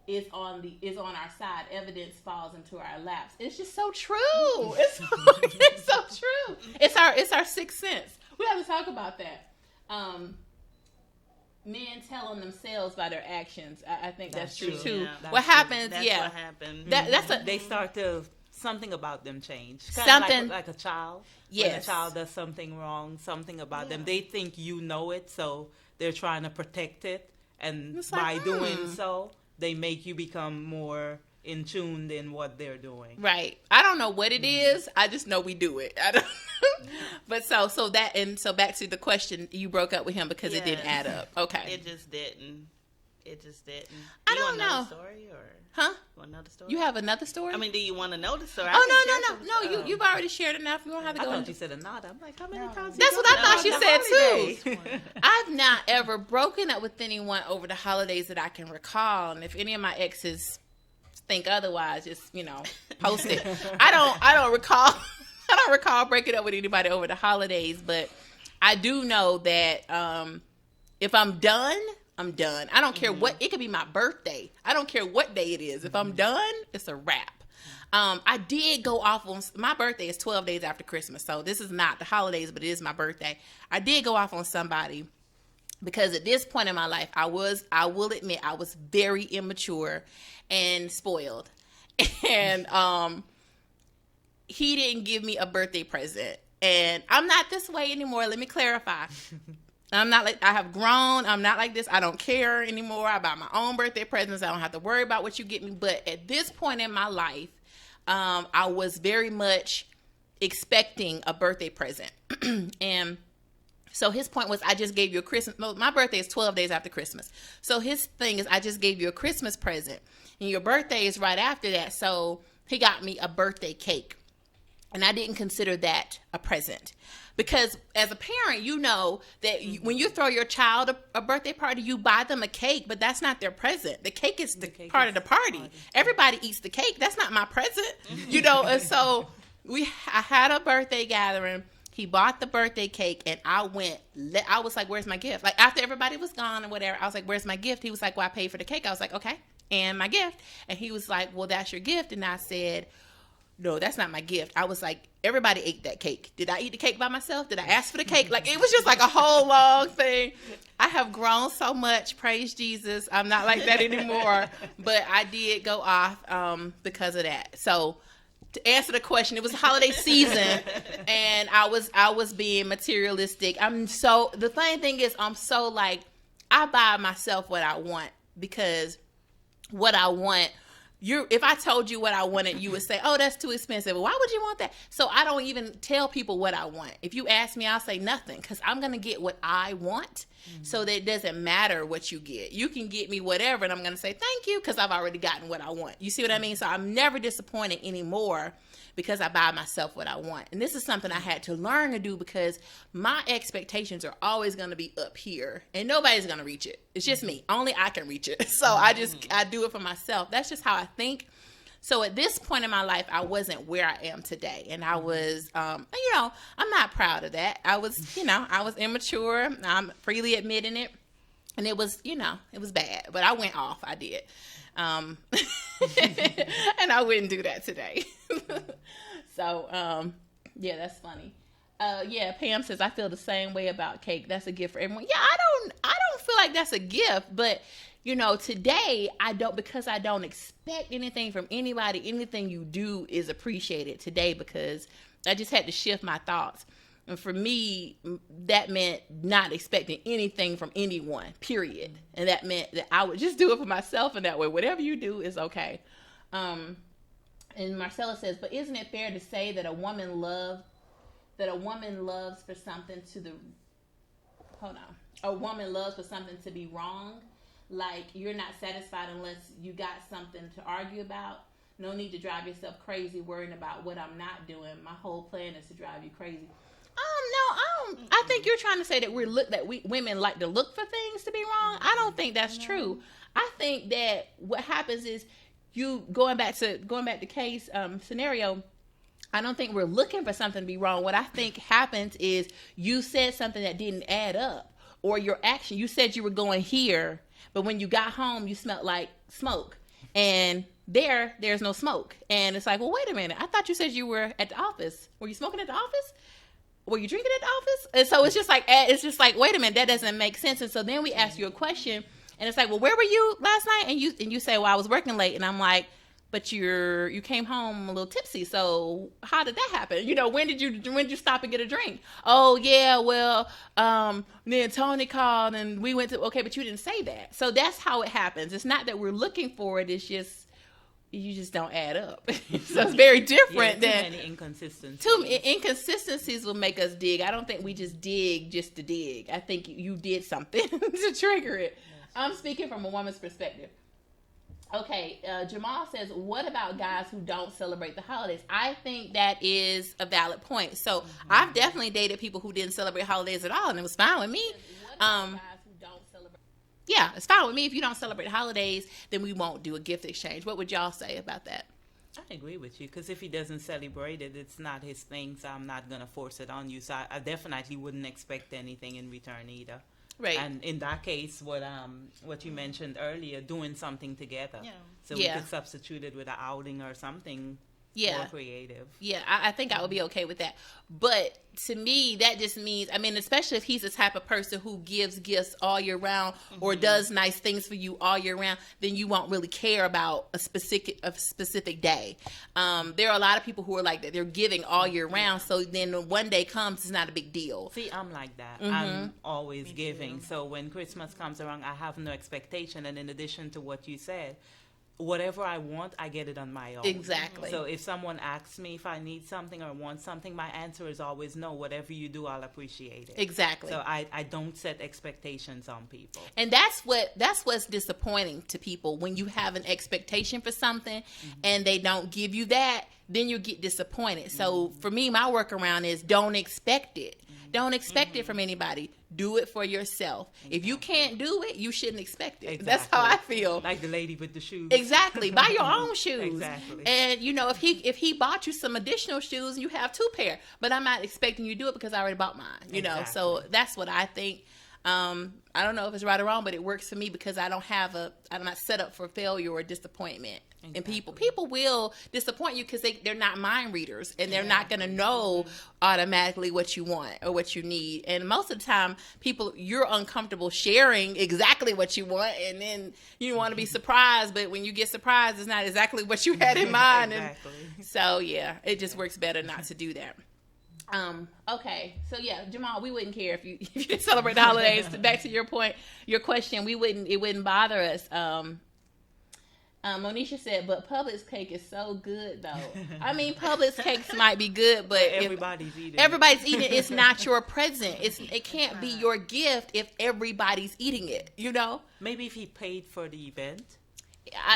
is on our side. Evidence falls into our laps. It's just so true. It's so true. It's our sixth sense. We have to talk about that. Men tell on themselves by their actions. I think that's true too. Yeah, What happens? That's Yeah, what happened. They start to, something about them change. Something. Like a child. Yes. When a child does something wrong, something about them, they think you know it, so they're trying to protect it. And It's by like, doing so, they make you become more in tune in what they're doing. Right. I don't know what it is. I just know we do it. I don't. But so back to the question, you broke up with him because it didn't add up. Okay. It just didn't. I don't know. The story or? Huh? You want to know the story? You have another story? I mean, do you want to know the story? No. You've already shared enough. You don't have to I go thought into. you said another. I'm like, how many times? That's what I thought you said too. too. I've not ever broken up with anyone over the holidays that I can recall, and if any of my exes think otherwise, just post it. I don't recall. I don't recall breaking up with anybody over the holidays, but I do know that if I'm done, I'm done. I don't care what. It could be my birthday. I don't care what day it is. If I'm done, it's a wrap. I did go off on my birthday is 12 days after Christmas, so this is not the holidays, but it is my birthday. I did go off on somebody because at this point in my life, I will admit, I was very immature and spoiled, and he didn't give me a birthday present, and I'm not this way anymore. Let me clarify. I'm not like, I have grown. I'm not like this. I don't care anymore. I buy my own birthday presents. I don't have to worry about what you get me. But at this point in my life, I was very much expecting a birthday present. And so his point was, I just gave you a Christmas. No, my birthday is 12 days after Christmas. So his thing is, I just gave you a Christmas present. And your birthday is right after that. So he got me a birthday cake. And I didn't consider that a present. Because as a parent, you know that when you throw your child a birthday party, you buy them a cake, but that's not their present. The cake is part of the party. Everybody eats the cake. That's not my present, And so I had a birthday gathering. He bought the birthday cake, and I was like, where's my gift? Like, after everybody was gone and whatever, I was like, where's my gift? He was like, well, I paid for the cake. I was like, okay, and my gift? And he was like, well, that's your gift. And I said, no, that's not my gift. I was like, everybody ate that cake. Did I eat the cake by myself? Did I ask for the cake? Like, it was just like a whole long thing. I have grown so much. Praise Jesus. I'm not like that anymore. But I did go off because of that. So to answer the question, it was holiday season, and I was being materialistic. The funny thing is, I'm so like, I buy myself what I want, because what I want, if I told you what I wanted, you would say, oh, that's too expensive. Why would you want that? So I don't even tell people what I want. If you ask me, I'll say nothing, because I'm going to get what I want. So that it doesn't matter what you get. You can get me whatever, and I'm going to say thank you, because I've already gotten what I want. You see what I mean? So I'm never disappointed anymore, because I buy myself what I want. And this is something I had to learn to do, because my expectations are always going to be up here, and nobody's going to reach it. It's just me. Only I can reach it. So I do it for myself. That's just how I think. So at this point in my life, I wasn't where I am today. And I was, I'm not proud of that. I was immature. I'm freely admitting it. And it was, it was bad. But I went off. I did. And I wouldn't do that today. So, yeah, that's funny. Pam says, I feel the same way about cake. That's a gift for everyone. Yeah, I don't feel like that's a gift, but today because I don't expect anything from anybody. Anything you do is appreciated today, because I just had to shift my thoughts. And for me, that meant not expecting anything from anyone, period. And that meant that I would just do it for myself, and that way, whatever you do is okay. And Marcella says, but isn't it fair to say that a woman loves for something to be wrong? Like, you're not satisfied unless you got something to argue about. No need to drive yourself crazy worrying about what I'm not doing. My whole plan is to drive you crazy. No, I think you're trying to say that women like to look for things to be wrong. I don't think that's true. I think that what happens is, you going back to case scenario, I don't think we're looking for something to be wrong. What I think happens is, you said something that didn't add up, or your action. You said you were going here, but when you got home, you smelled like smoke, and there's no smoke. And it's like, well, wait a minute. I thought you said you were at the office. Were you smoking at the office? Were you drinking at the office? And so it's just like, wait a minute, that doesn't make sense. And so then we ask you a question, and it's like, well, where were you last night? And you say, well, I was working late. And I'm like, but you came home a little tipsy. So how did that happen? When did you stop and get a drink? Oh yeah, well, then Tony called and we went to, okay, but you didn't say that. So that's how it happens. It's not that we're looking for it. It's just, you just don't add up. So it's very different Too than many inconsistencies. inconsistencies will make us dig. I don't think we just dig just to dig. I think you did something to trigger it. I'm speaking from a woman's perspective. Okay, Jamal says, what about guys who don't celebrate the holidays? I think that is a valid point. So I've definitely dated people who didn't celebrate holidays at all, and it was fine with me. Yeah, it's fine with me. If you don't celebrate holidays, then we won't do a gift exchange. What would y'all say about that? I agree with you, because if he doesn't celebrate it, it's not his thing, so I'm not going to force it on you. So I definitely wouldn't expect anything in return either. Right. And in that case, what you mentioned earlier, doing something together. Yeah. So we could substitute it with an outing or something more creative. Yeah, I think I would be okay with that. But to me, that just means, I mean, especially if he's the type of person who gives gifts all year round or does nice things for you all year round, then you won't really care about a specific day. There are a lot of people who are like that. They're giving all year round, so then when one day comes, it's not a big deal. See, I'm like that. I'm always giving. So when Christmas comes around, I have no expectation. And in addition to what you said, whatever I want, I get it on my own. Exactly. So if someone asks me if I need something or want something, my answer is always no. Whatever you do, I'll appreciate it. Exactly. So I don't set expectations on people. And that's what's disappointing to people, when you have an expectation for something and they don't give you that, then you get disappointed. So for me, my workaround is don't expect it. Don't expect it from anybody. Do it for yourself. Exactly. If you can't do it, you shouldn't expect it. Exactly. That's how I feel. Like the lady with the shoes. Exactly. Buy your own shoes. Exactly. And you know, if he bought you some additional shoes, you have 2 pair. But I'm not expecting you to do it because I already bought mine. You know, so that's what I think. I don't know if it's right or wrong, but it works for me because I'm not set up for failure or disappointment. Exactly. And people will disappoint you because they're not mind readers, and they're not going to know automatically what you want or what you need. And most of the time, you're uncomfortable sharing exactly what you want, and then you want to be surprised. But when you get surprised, it's not exactly what you had in mind. Exactly. And so it just works better not to do that. Okay, so Jamal, we wouldn't care if you didn't celebrate the holidays. Back to your point, your question, it wouldn't bother us. Monisha said, but Publix cake is so good, though. I mean, Publix cakes might be good, but everybody's eating it. It's not your present. It can't be your gift if everybody's eating it, you know? Maybe if he paid for the event,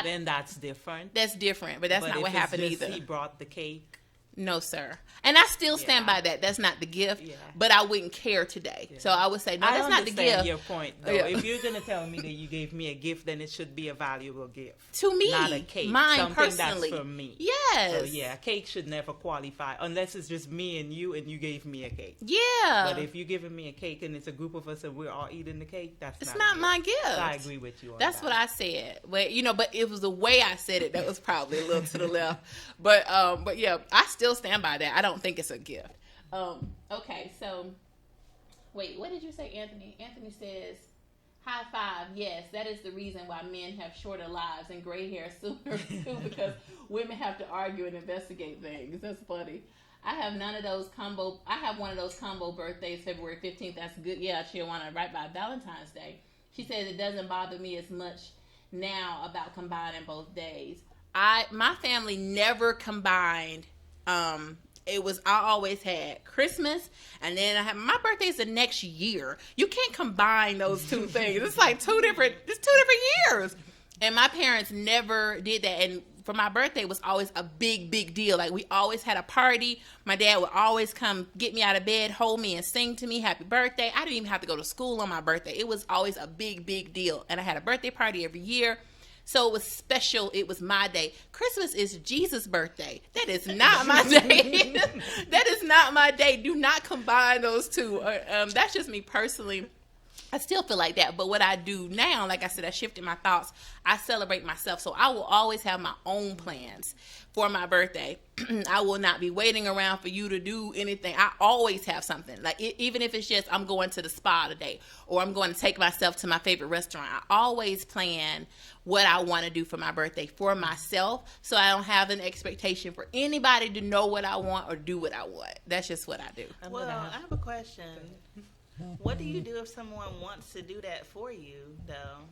then that's different. That's different, but that's not what happened either. He brought the cake. No, sir. And I still stand by that. That's not the gift, but I wouldn't care today. Yeah. So I would say, no, that's not the gift. I understand your point, though. Yeah. If you're going to tell me that you gave me a gift, then it should be a valuable gift. To me. Not a cake. Mine something personally. That's for me. Yes. So, a cake should never qualify unless it's just me and you gave me a cake. Yeah. But if you're giving me a cake and it's a group of us and we're all eating the cake, it's not my gift. So I agree with you on That's what I said. But, but it was the way I said it that was probably a little to the left. But yeah, I still stand by that. I don't think it's a gift. Okay, so wait, what did you say, Anthony? Anthony says, high five. Yes, that is the reason why men have shorter lives and gray hair sooner too, because women have to argue and investigate things. That's funny. I have one of those combo birthdays, February 15th. That's good. Yeah, she'll want to right by Valentine's Day. She says it doesn't bother me as much now about combining both days. My family never combined. I always had Christmas, and then I had my birthday's the next year. You can't combine those two things. It's like two different years. And my parents never did that. And for my birthday, it was always a big, big deal. Like, we always had a party. My dad would always come get me out of bed, hold me, and sing to me happy birthday. I didn't even have to go to school on my birthday. It was always a big, big deal. And I had a birthday party every year. So it was special. It was my day. Christmas is Jesus' birthday. That is not my day. That is not my day. Do not combine those two. That's just me personally. I still feel like that. But what I do now, like I said, I shifted my thoughts. I celebrate myself. So I will always have my own plans for my birthday. I will not be waiting around for you to do anything. I always have something. Like, even if it's just I'm going to the spa today, or I'm going to take myself to my favorite restaurant. I always plan what I want to do for my birthday for myself, so I don't have an expectation for anybody to know what I want or do what I want. That's just what I do. Well, I have a question. What do you do if someone wants to do that for you, though?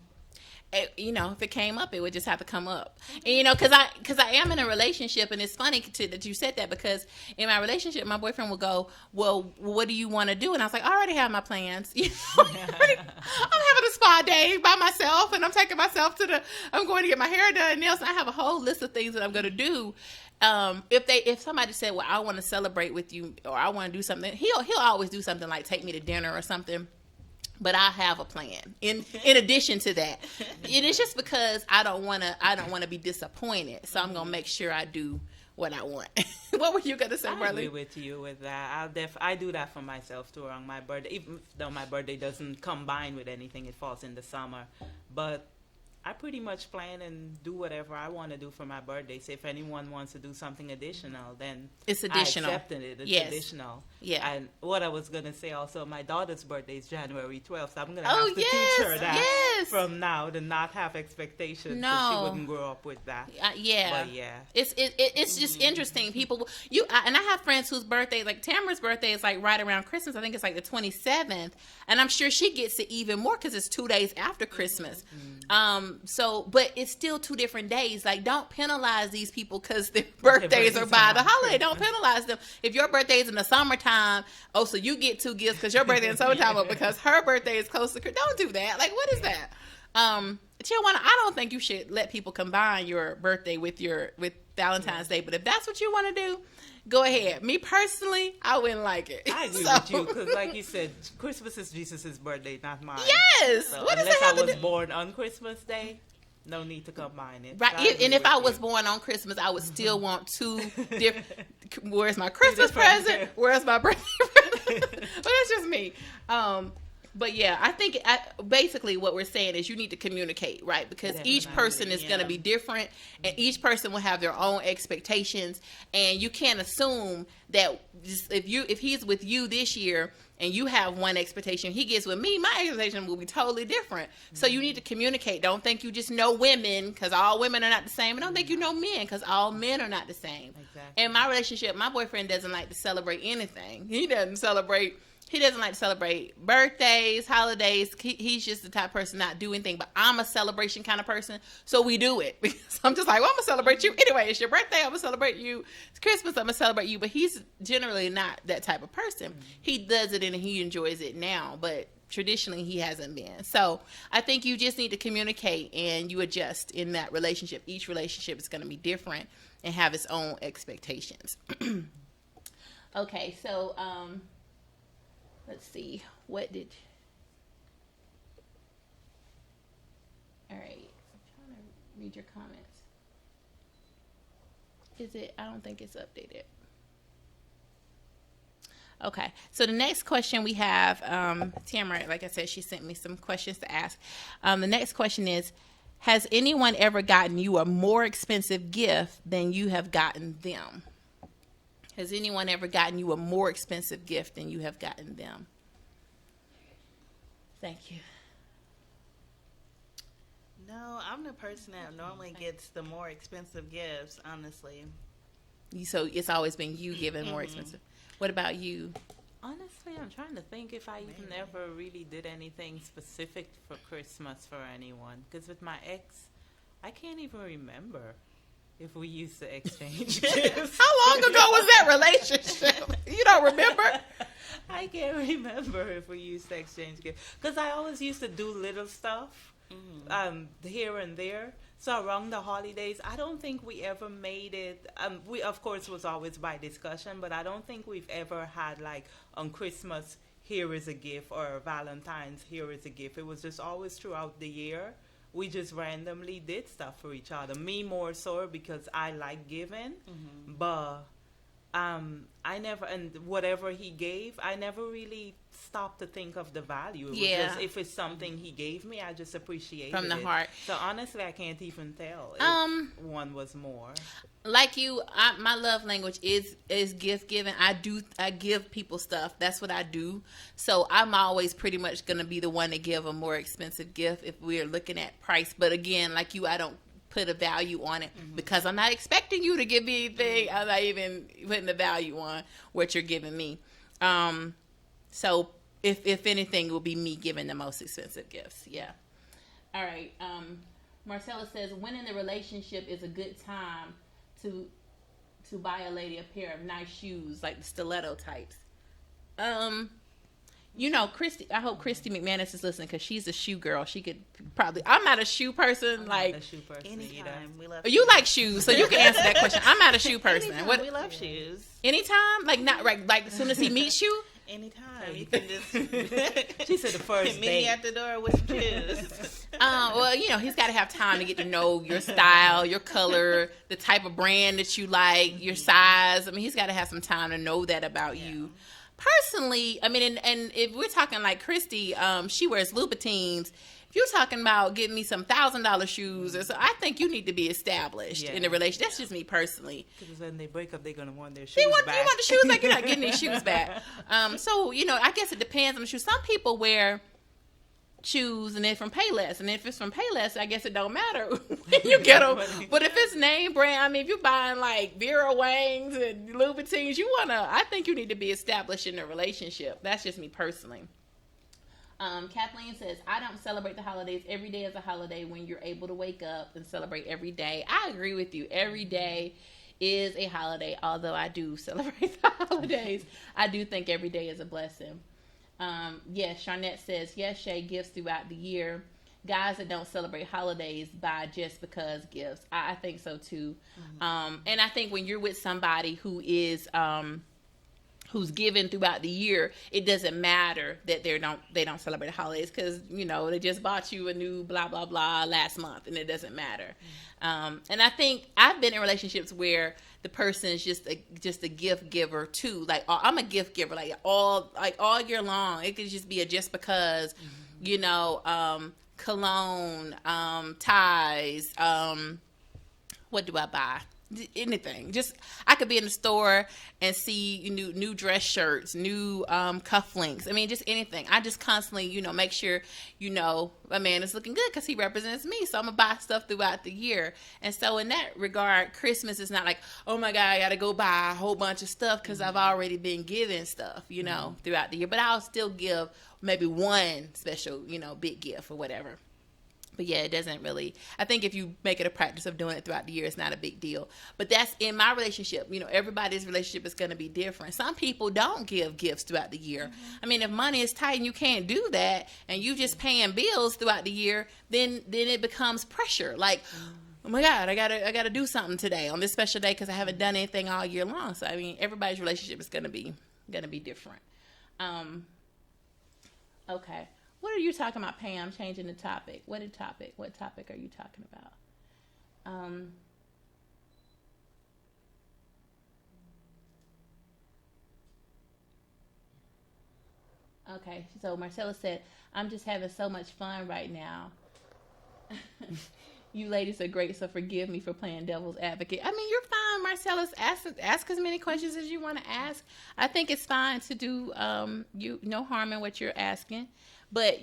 if it came up, it would just have to come up. And, because I am in a relationship, and it's funny that you said that, because in my relationship, my boyfriend would go, well, what do you want to do? And I was like, I already have my plans. I'm having a spa day by myself, and I'm taking myself I'm going to get my hair done, nails. I have a whole list of things that I'm going to do. If somebody said, well, I want to celebrate with you, or I want to do something, he'll always do something like take me to dinner or something. But I have a plan in addition to that. And it's just because I don't want to be disappointed. So I'm going to make sure I do what I want. What were you going to say, Marley? I agree with you with that. I do that for myself too around my birthday. Even though my birthday doesn't combine with anything, it falls in the summer. But I pretty much plan and do whatever I want to do for my birthday. So if anyone wants to do something additional, then it's additional. I accepted it. It's additional. Yeah. And what I was going to say also, my daughter's birthday is January 12th. So I'm going to have to teach her that from now, to not have expectations. No. She wouldn't grow up with that. Yeah. But yeah. It's just interesting. People, and I have friends whose birthday, like Tamara's birthday is like right around Christmas. I think it's like the 27th. And I'm sure she gets it even more because it's 2 days after Christmas. But it's still 2 different days. Like, don't penalize these people because their birthdays are by the holiday. Don't penalize them. If your birthday is in the summertime, so you get 2 gifts because your birthday is in summertime, but because her birthday is close to Christmas. Don't do that. Like, what is that? Tijuana, I don't think you should let people combine your birthday with Valentine's Day. But if that's what you want to do, go ahead. Me personally, I wouldn't like it. I agree with you because, like you said, Christmas is Jesus' birthday, not mine. Yes. So unless I was born on Christmas Day, no need to combine it. Right. And if I was born on Christmas, I would still want 2 different. Where's my Christmas present? Where's my birthday present? But that's just me. But yeah, I think basically what we're saying is you need to communicate, right? Because each person is going to be different, and each person will have their own expectations, and you can't assume that just if he's with you this year and you have one expectation, he gets with me, my expectation will be totally different. So you need to communicate. Don't think you just know women because all women are not the same, and don't think you know men because all men are not the same. Exactly. In my relationship, my boyfriend doesn't like to celebrate anything. He doesn't like to celebrate birthdays, holidays. He's just the type of person not do anything. But I'm a celebration kind of person, so we do it. Because I'm just like, well, I'm going to celebrate you. Anyway, it's your birthday, I'm going to celebrate you. It's Christmas, I'm going to celebrate you. But he's generally not that type of person. Mm-hmm. He does it and he enjoys it now, but traditionally he hasn't been. So I think you just need to communicate and you adjust in that relationship. Each relationship is going to be different and have its own expectations. Okay, so... let's see. All right. I'm trying to read your comments. I don't think it's updated. Okay. So the next question we have, Tamara, like I said, she sent me some questions to ask. The next question is, has anyone ever gotten you a more expensive gift than you have gotten them? Has anyone ever gotten you a more expensive gift than you have gotten them? Thank you. No, I'm the person that normally gets the more expensive gifts, honestly. So it's always been you giving more expensive. What about you? Honestly, I'm trying to think if I even ever really did anything specific for Christmas for anyone. Because with my ex, I can't even remember if we used to exchange gifts. How long ago was that relationship? You don't remember? I can't remember if we used to exchange gifts. Because I always used to do little stuff here and there. So around the holidays, I don't think we ever made it. We, of course, was always by discussion, but I don't think we've ever had, like, on Christmas, here is a gift, or Valentine's, here is a gift. It was just always throughout the year. We just randomly did stuff for each other. Me more so because I like giving, but I never, and whatever he gave, I never really stopped to think of the value. It was just, if it's something he gave me, I just appreciate it. From the heart. So honestly, I can't even tell if one was more. Like you, my love language is gift giving. I give people stuff. That's what I do. So I'm always pretty much going to be the one to give a more expensive gift if we're looking at price. But again, like you, I don't put a value on it because I'm not expecting you to give me anything. I'm not even putting the value on what you're giving me. So if anything, it will be me giving the most expensive gifts. Yeah. All right. Marcella says, when in the relationship is a good time to buy a lady a pair of nice shoes, like the stiletto types? Christy, I hope Christy McManus is listening because she's a shoe girl. She could probably. I'm not a shoe person. I'm like not a shoe person Anytime. either. We love you like shoes, so you can answer that question. I'm not a shoe person. Anytime. We love shoes. Anytime, like not right, like as soon as he meets you. Anytime. You can just She said the first meet me date. at the door with shoes. Well, he's got to have time to get to know your style, your color, the type of brand that you like, your size. I mean, he's got to have some time to know that about you. Personally, I mean, and if we're talking like Christy, she wears Louboutins. If you're talking about getting me some $1,000 shoes, or so, I think you need to be established in a relationship. That's just me personally. Because when they break up, they're gonna want their shoes You want back. the shoes back? You're not getting these shoes back. So I guess it depends on the shoes. Some people wear shoes and they're from Payless, and if it's from Payless, I guess it don't matter when you get them. But if it's name brand, I mean, if you're buying like Vera Wangs and Louboutins, I think you need to be established in a relationship. That's just me personally. Kathleen says, I don't celebrate the holidays. Every day is a holiday when you're able to wake up and celebrate every day. I agree with you. Every day is a holiday, although I do celebrate the holidays. I do think every day is a blessing. Yes, Charnette says, yes, Shay, gifts throughout the year. Guys that don't celebrate holidays buy just because gifts. I think so too. And I think when you're with somebody who is who's given throughout the year, it doesn't matter that they don't celebrate the holidays because they just bought you a new blah blah blah last month, and it doesn't matter. And I think I've been in relationships where the person is just a gift giver too. Like I'm a gift giver, like all year long. It could just be a just because, cologne, ties. What do I buy? Anything. Just I could be in the store and see new dress shirts, new cufflinks. I mean, just anything. I just constantly, make sure a man is looking good because he represents me. So I'm gonna buy stuff throughout the year. And so in that regard, Christmas is not like, oh my God, I gotta go buy a whole bunch of stuff because I've already been given stuff, throughout the year. But I'll still give maybe one special, big gift or whatever. But yeah, it doesn't really, I think if you make it a practice of doing it throughout the year, it's not a big deal. But that's in my relationship. Everybody's relationship is going to be different. Some people don't give gifts throughout the year. I mean, if money is tight and you can't do that and you just paying bills throughout the year, then it becomes pressure. Like, oh my God, I gotta do something today on this special day because I haven't done anything all year long. So I mean, everybody's relationship is going to be different. Okay. What are you talking about, Pam? Changing the topic. What topic are you talking about? Okay, so Marcella said, I'm just having so much fun right now. You ladies are great, so forgive me for playing devil's advocate. I mean, you're fine, Marcella. Ask as many questions as you want to ask. I think it's fine to do no harm in what you're asking. But,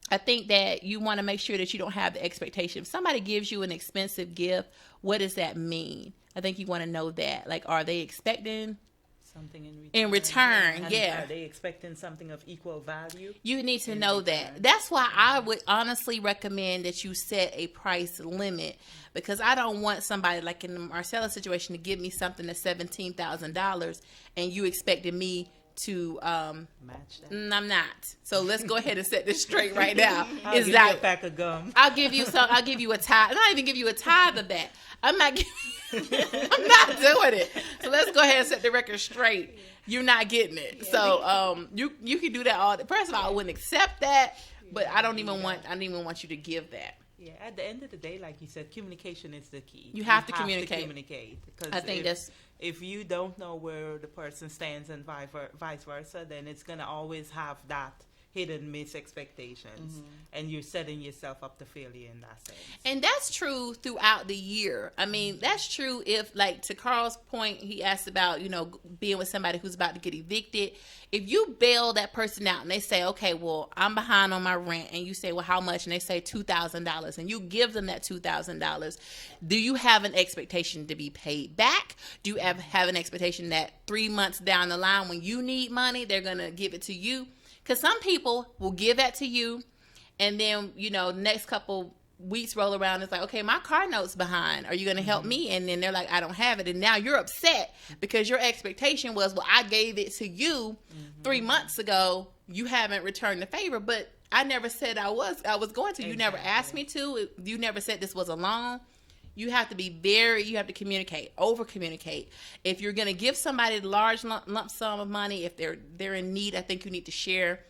I think that you want to make sure that you don't have the expectation. If somebody gives you an expensive gift, what does that mean? I think you want to know that. Like, are they expecting something in return? In return, yeah. Are they expecting something of equal value? You need to know that. That's why I would honestly recommend that you set a price limit, because I don't want somebody like in the Marcella situation to give me something that's $17,000 and you expected me to match that. I'm not. So let's go ahead and set this straight right now. I'll give you a pack of gum. I'll give you a tithe. I'm not even give you a tithe of that. I'm not doing it. So let's go ahead and set the record straight. You're not getting it. So you can do that all. First of all, I wouldn't accept that, but I don't even want you to give that. Yeah, at the end of the day, like you said, communication is the key. You have to communicate. Because I think if you don't know where the person stands and vice versa, then it's going to always have that hidden mis-expectations, and you're setting yourself up to failure in that sense. And that's true throughout the year. I mean, that's true if, like, to Carl's point, he asked about, being with somebody who's about to get evicted. If you bail that person out and they say, okay, well, I'm behind on my rent, and you say, well, how much? And they say $2,000, and you give them that $2,000, do you have an expectation to be paid back? Do you have an expectation that 3 months down the line when you need money, they're going to give it to you? Because some people will give that to you, And then, next couple weeks roll around, it's like, okay, my car note's behind. Are you going to help me? And then they're like, I don't have it. And now you're upset because your expectation was, well, I gave it to you 3 months ago. You haven't returned the favor. But I never said I was going to. You never asked me to. You never said this was a loan. You have to you have to communicate, over communicate. If you're going to give somebody a large lump sum of money, if they're in need, I think you need to share.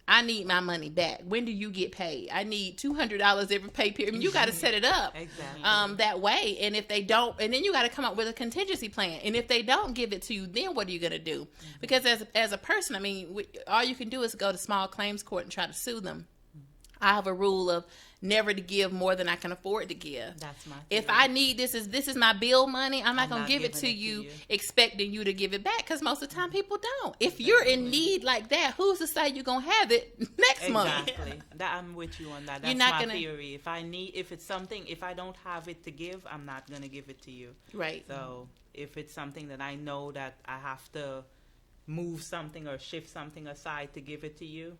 I need my money back. When do you get paid? I need $200 every pay period. I mean, you got to set it up that way. And if they don't, and then you got to come up with a contingency plan. And if they don't give it to you, then what are you going to do? Because as a person, I mean, all you can do is go to small claims court and try to sue them. I have a rule of never to give more than I can afford to give. That's my theory. If I need this is my bill money, I'm not going to give it to you expecting you to give it back, because most of the time people don't. If you're in need like that, who's to say you're going to have it next month? Exactly. I'm with you on that. That's my theory. If I don't have it to give, I'm not going to give it to you. Right. So if it's something that I know that I have to move something or shift something aside to give it to you,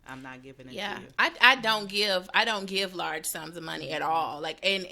I'm not giving it to you. I don't give large sums of money at all. Like and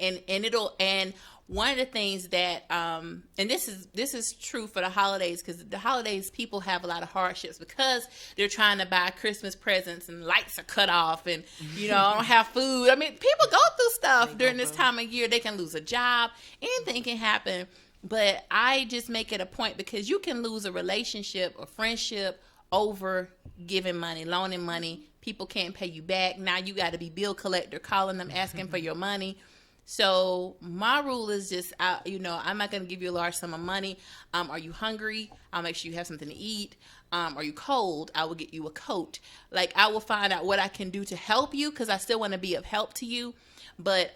one of the things that and this is true for the holidays, because the holidays people have a lot of hardships because they're trying to buy Christmas presents and lights are cut off and don't have food. I mean, people go through stuff during this time of year. They can lose a job. Anything can happen. But I just make it a point, because you can lose a relationship or friendship over giving money, loaning money. People can't pay you back. Now you got to be bill collector calling them asking for your money. So my rule is just, I'm not going to give you a large sum of money. Are you hungry? I'll make sure you have something to eat. Are you cold? I will get you a coat. Like, I will find out what I can do to help you, because I still want to be of help to you. But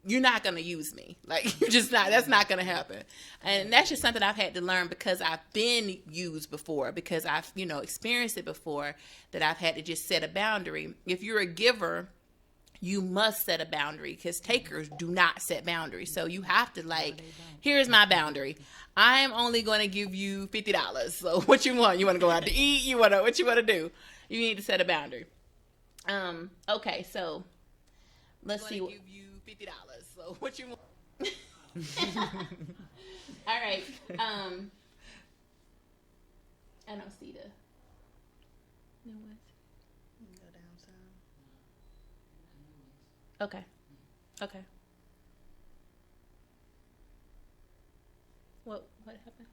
you're not going to use me. Like, you're just not. That's not going to happen. And that's just something I've had to learn, because I've been used before, because I've, experienced it before, that I've had to just set a boundary. If you're a giver, you must set a boundary, because takers do not set boundaries. So you have to, like, here's my boundary. I am only going to give you $50. So what you want? You want to go out to eat? What you want to do? You need to set a boundary. Okay, so let's see. Give you $50. So what you want? All right. I don't see the. No what? Go down some. Okay. What happened?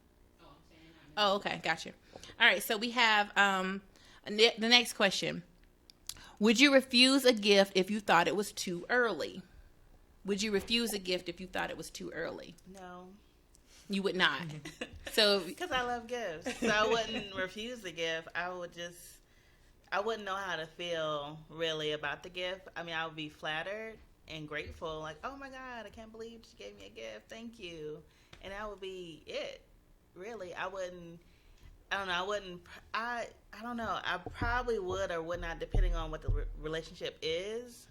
Oh, okay, gotcha. All right, so we have the next question. Would you refuse a gift if you thought it was too early? Would you refuse a gift if you thought it was too early? No. You would not. So because I love gifts, so I wouldn't refuse the gift. I wouldn't know how to feel really about the gift. I mean, I would be flattered and grateful, like, oh my God, I can't believe she gave me a gift. Thank you. And that would be it. Really, I don't know. I probably would or would not, depending on what the relationship is.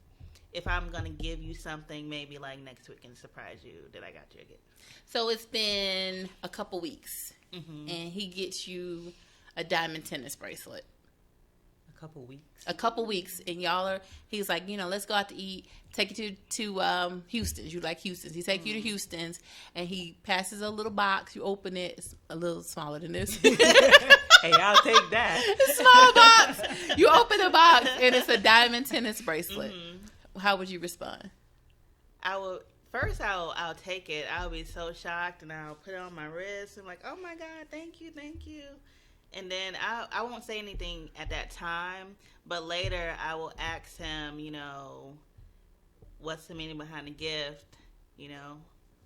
If I'm going to give you something, maybe like next week and surprise you that I got you a gift. So it's been a couple weeks, and he gets you a diamond tennis bracelet. A couple weeks, and he's like, let's go out to eat. Take you to Houston's. You like Houston's. He takes you to Houston's, and he passes a little box. You open it. It's a little smaller than this. Hey, I'll take that. Small box. You open the box, and it's a diamond tennis bracelet. How would you respond? I'll take it. I'll be so shocked, and I'll put it on my wrist. I'm like, oh my God, thank you. And then I won't say anything at that time, but later I will ask him, what's the meaning behind the gift?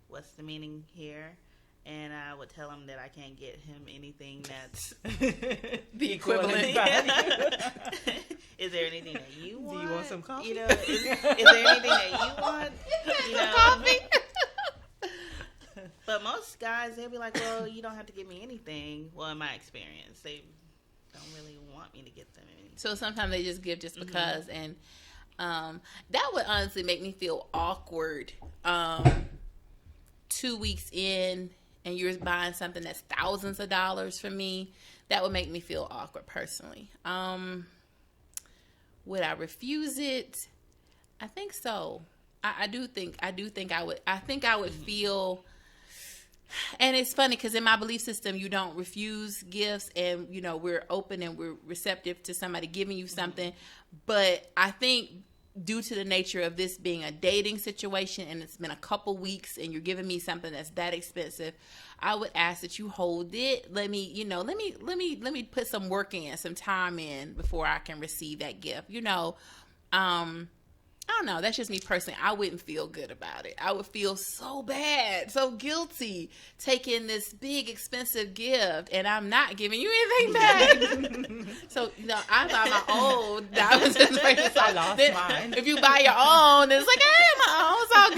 What's the meaning here? And I would tell him that I can't get him anything that's the equivalent value. Is there anything that you want? Do you want some coffee? Is there anything that you want? Coffee? But most guys, they'll be like, well, you don't have to give me anything. Well, in my experience, they don't really want me to get them anything. So sometimes they just give just because. And that would honestly make me feel awkward. 2 weeks in, and you're buying something that's thousands of dollars for me. That would make me feel awkward personally. Would I refuse it? I think so. I do think I would. I think I would feel. And it's funny because in my belief system, you don't refuse gifts, and we're open and we're receptive to somebody giving you something. But I think due to the nature of this being a dating situation, and it's been a couple weeks, and you're giving me something that's that expensive, I would ask that you hold it. Let me put some work in, some time in before I can receive that gift. I don't know. That's just me personally. I wouldn't feel good about it. I would feel so bad, so guilty taking this big, expensive gift, and I'm not giving you anything back. So, I buy my own. I lost mine. If you buy your own, it's like, hey, my own. It's all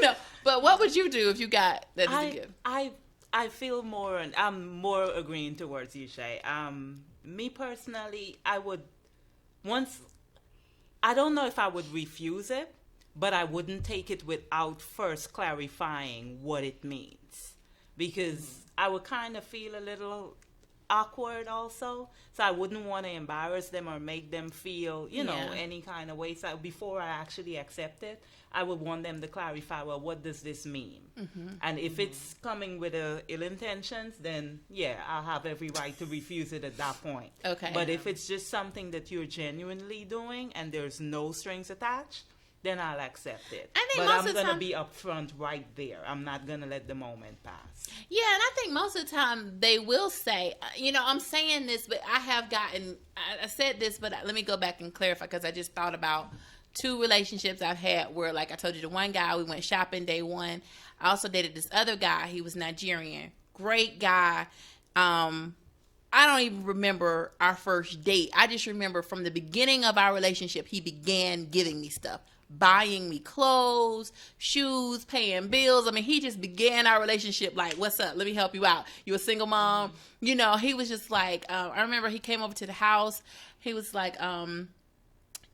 good. But what would you do if you got that as a gift? I feel more, and I'm more agreeing towards you, Shay. Me personally, I don't know if I would refuse it, but I wouldn't take it without first clarifying what it means. Because I would kind of feel a little awkward also. So I wouldn't want to embarrass them or make them feel, any kind of way. So before I actually accept it, I would want them to clarify, well, what does this mean? Mm-hmm. And if it's coming with ill intentions, then, I'll have every right to refuse it at that point. Okay. But if it's just something that you're genuinely doing and there's no strings attached, then I'll accept it. But I'm going to be upfront right there. I'm not going to let the moment pass. Yeah, and I think most of the time they will say, I'm saying this, but I said this, but let me go back and clarify because I just thought about 2 relationships I've had where, like I told you, the one guy, we went shopping day one. I also dated this other guy. He was Nigerian. Great guy. I don't even remember our first date. I just remember from the beginning of our relationship, he began giving me stuff, buying me clothes, shoes, paying bills. I mean, he just began our relationship like, what's up? Let me help you out. You a single mom? He was just like, I remember he came over to the house. He was like,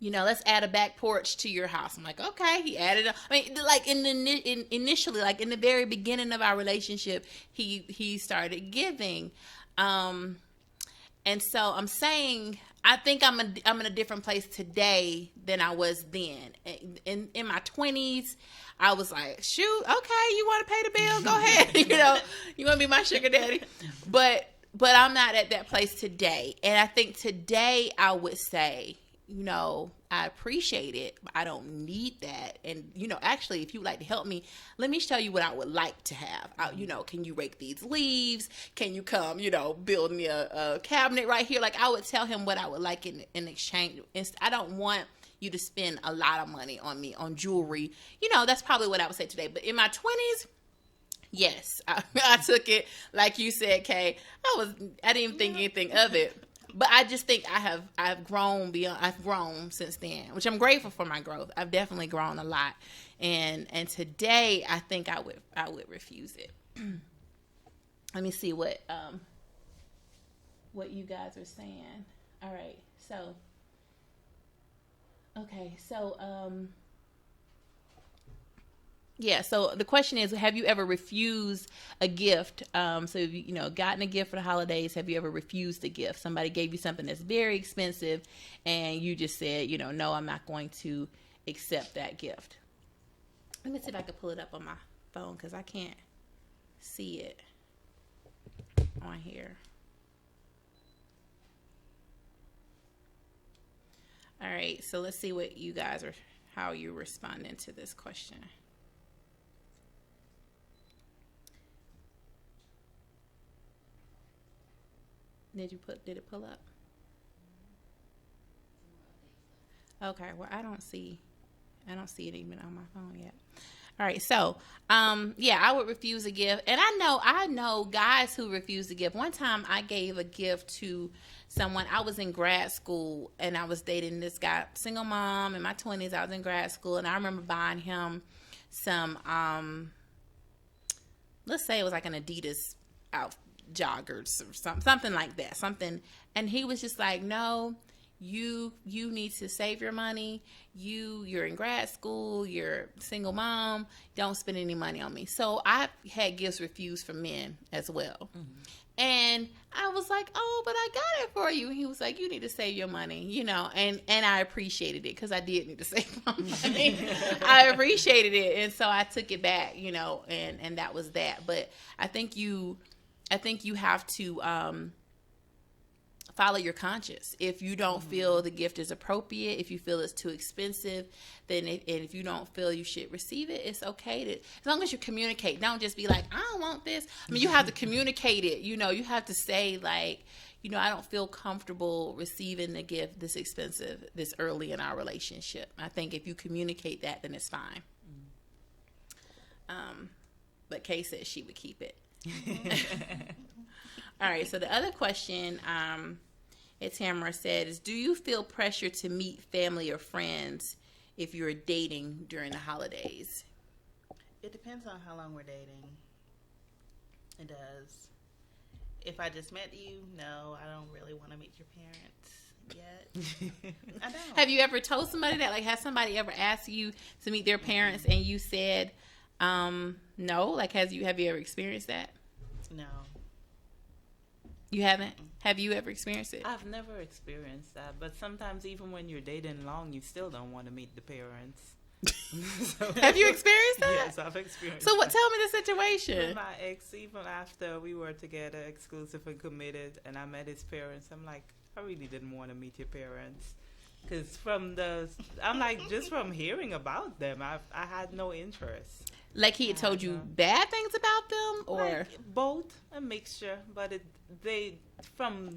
let's add a back porch to your house. I'm like, okay. He added like initially, like in the very beginning of our relationship, he started giving. And so I'm saying, I think I'm in a different place today than I was then. In my 20s, I was like, shoot, okay, you want to pay the bill? Go ahead. You want to be my sugar daddy? But I'm not at that place today. And I think today I would say, I appreciate it, but I don't need that. And, actually, if you'd like to help me, let me show you what I would like to have. Can you rake these leaves? Can you come, build me a cabinet right here? Like, I would tell him what I would like in exchange. I don't want you to spend a lot of money on me, on jewelry. That's probably what I would say today. But in my 20s, yes, I took it. Like you said, Kay, I didn't even think anything of it. But I just think I've grown since then, which I'm grateful for my growth. I've definitely grown a lot. And today I think I would refuse it. Let me see what you guys are saying. All right. So so the question is, have you ever refused a gift? So if you gotten a gift for the holidays, have you ever refused a gift? Somebody gave you something that's very expensive and you just said, no, I'm not going to accept that gift. Let me see if I can pull it up on my phone because I can't see it on here. All right, so let's see what you guys how you're responding to this question. Did it pull up? Okay, well, I don't see it even on my phone yet. All right, so, I would refuse a gift. And I know guys who refuse a gift. One time I gave a gift to someone. I was in grad school and I was dating this guy, single mom in my 20s. I was in grad school and I remember buying him some, let's say it was like an Adidas outfit. Joggers or something like that, and he was just like, no, you need to save your money. You're in grad school, you're a single mom, don't spend any money on me. So I had gifts refused from men as well. And I was like, oh, but I got it for you. And he was like, you need to save your money, you know. And I appreciated it because I did need to save my money. I appreciated it. And so I took it back, you know, and that was that. But I think you have to follow your conscience. If you don't feel the gift is appropriate, if you feel it's too expensive, then if you don't feel you should receive it, it's okay to, as long as you communicate. Don't just be like, I don't want this. I mean, you have to communicate it. You know, you have to say like, you know, I don't feel comfortable receiving the gift this expensive this early in our relationship. I think if you communicate that, then it's fine. But Kay said she would keep it. All right, so the other question Tamara said is, do you feel pressure to meet family or friends if you're dating during the holidays? It depends on how long we're dating. It does. If I just met you, no, I don't really want to meet your parents yet. I don't. Have you ever told somebody that? Like, has somebody ever asked you to meet their parents and you said no? Like, have you ever experienced that? No. You haven't? Have you ever experienced it? I've never experienced that, but sometimes even when you're dating long, you still don't want to meet the parents. Have you experienced that? Yes, I've experienced So what? that. Tell me the situation. With my ex, even after we were together, exclusive and committed, and I met his parents, I'm like, I really didn't want to meet your parents. Because I'm like, just from hearing about them, I had no interest. Like he had told you bad things about them, or Like both, a mixture, but from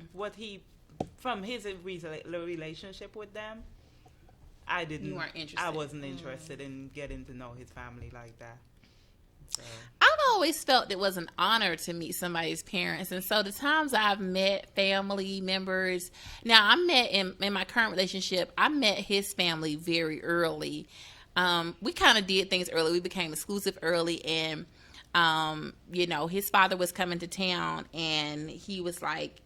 his relationship with them, you weren't interested. I wasn't interested in getting to know his family like that. So. I've always felt it was an honor to meet somebody's parents, and so the times I've met family members. Now I met in my current relationship, I met his family very early. We kind of did things early. We became exclusive early, and you know, his father was coming to town, and he was like,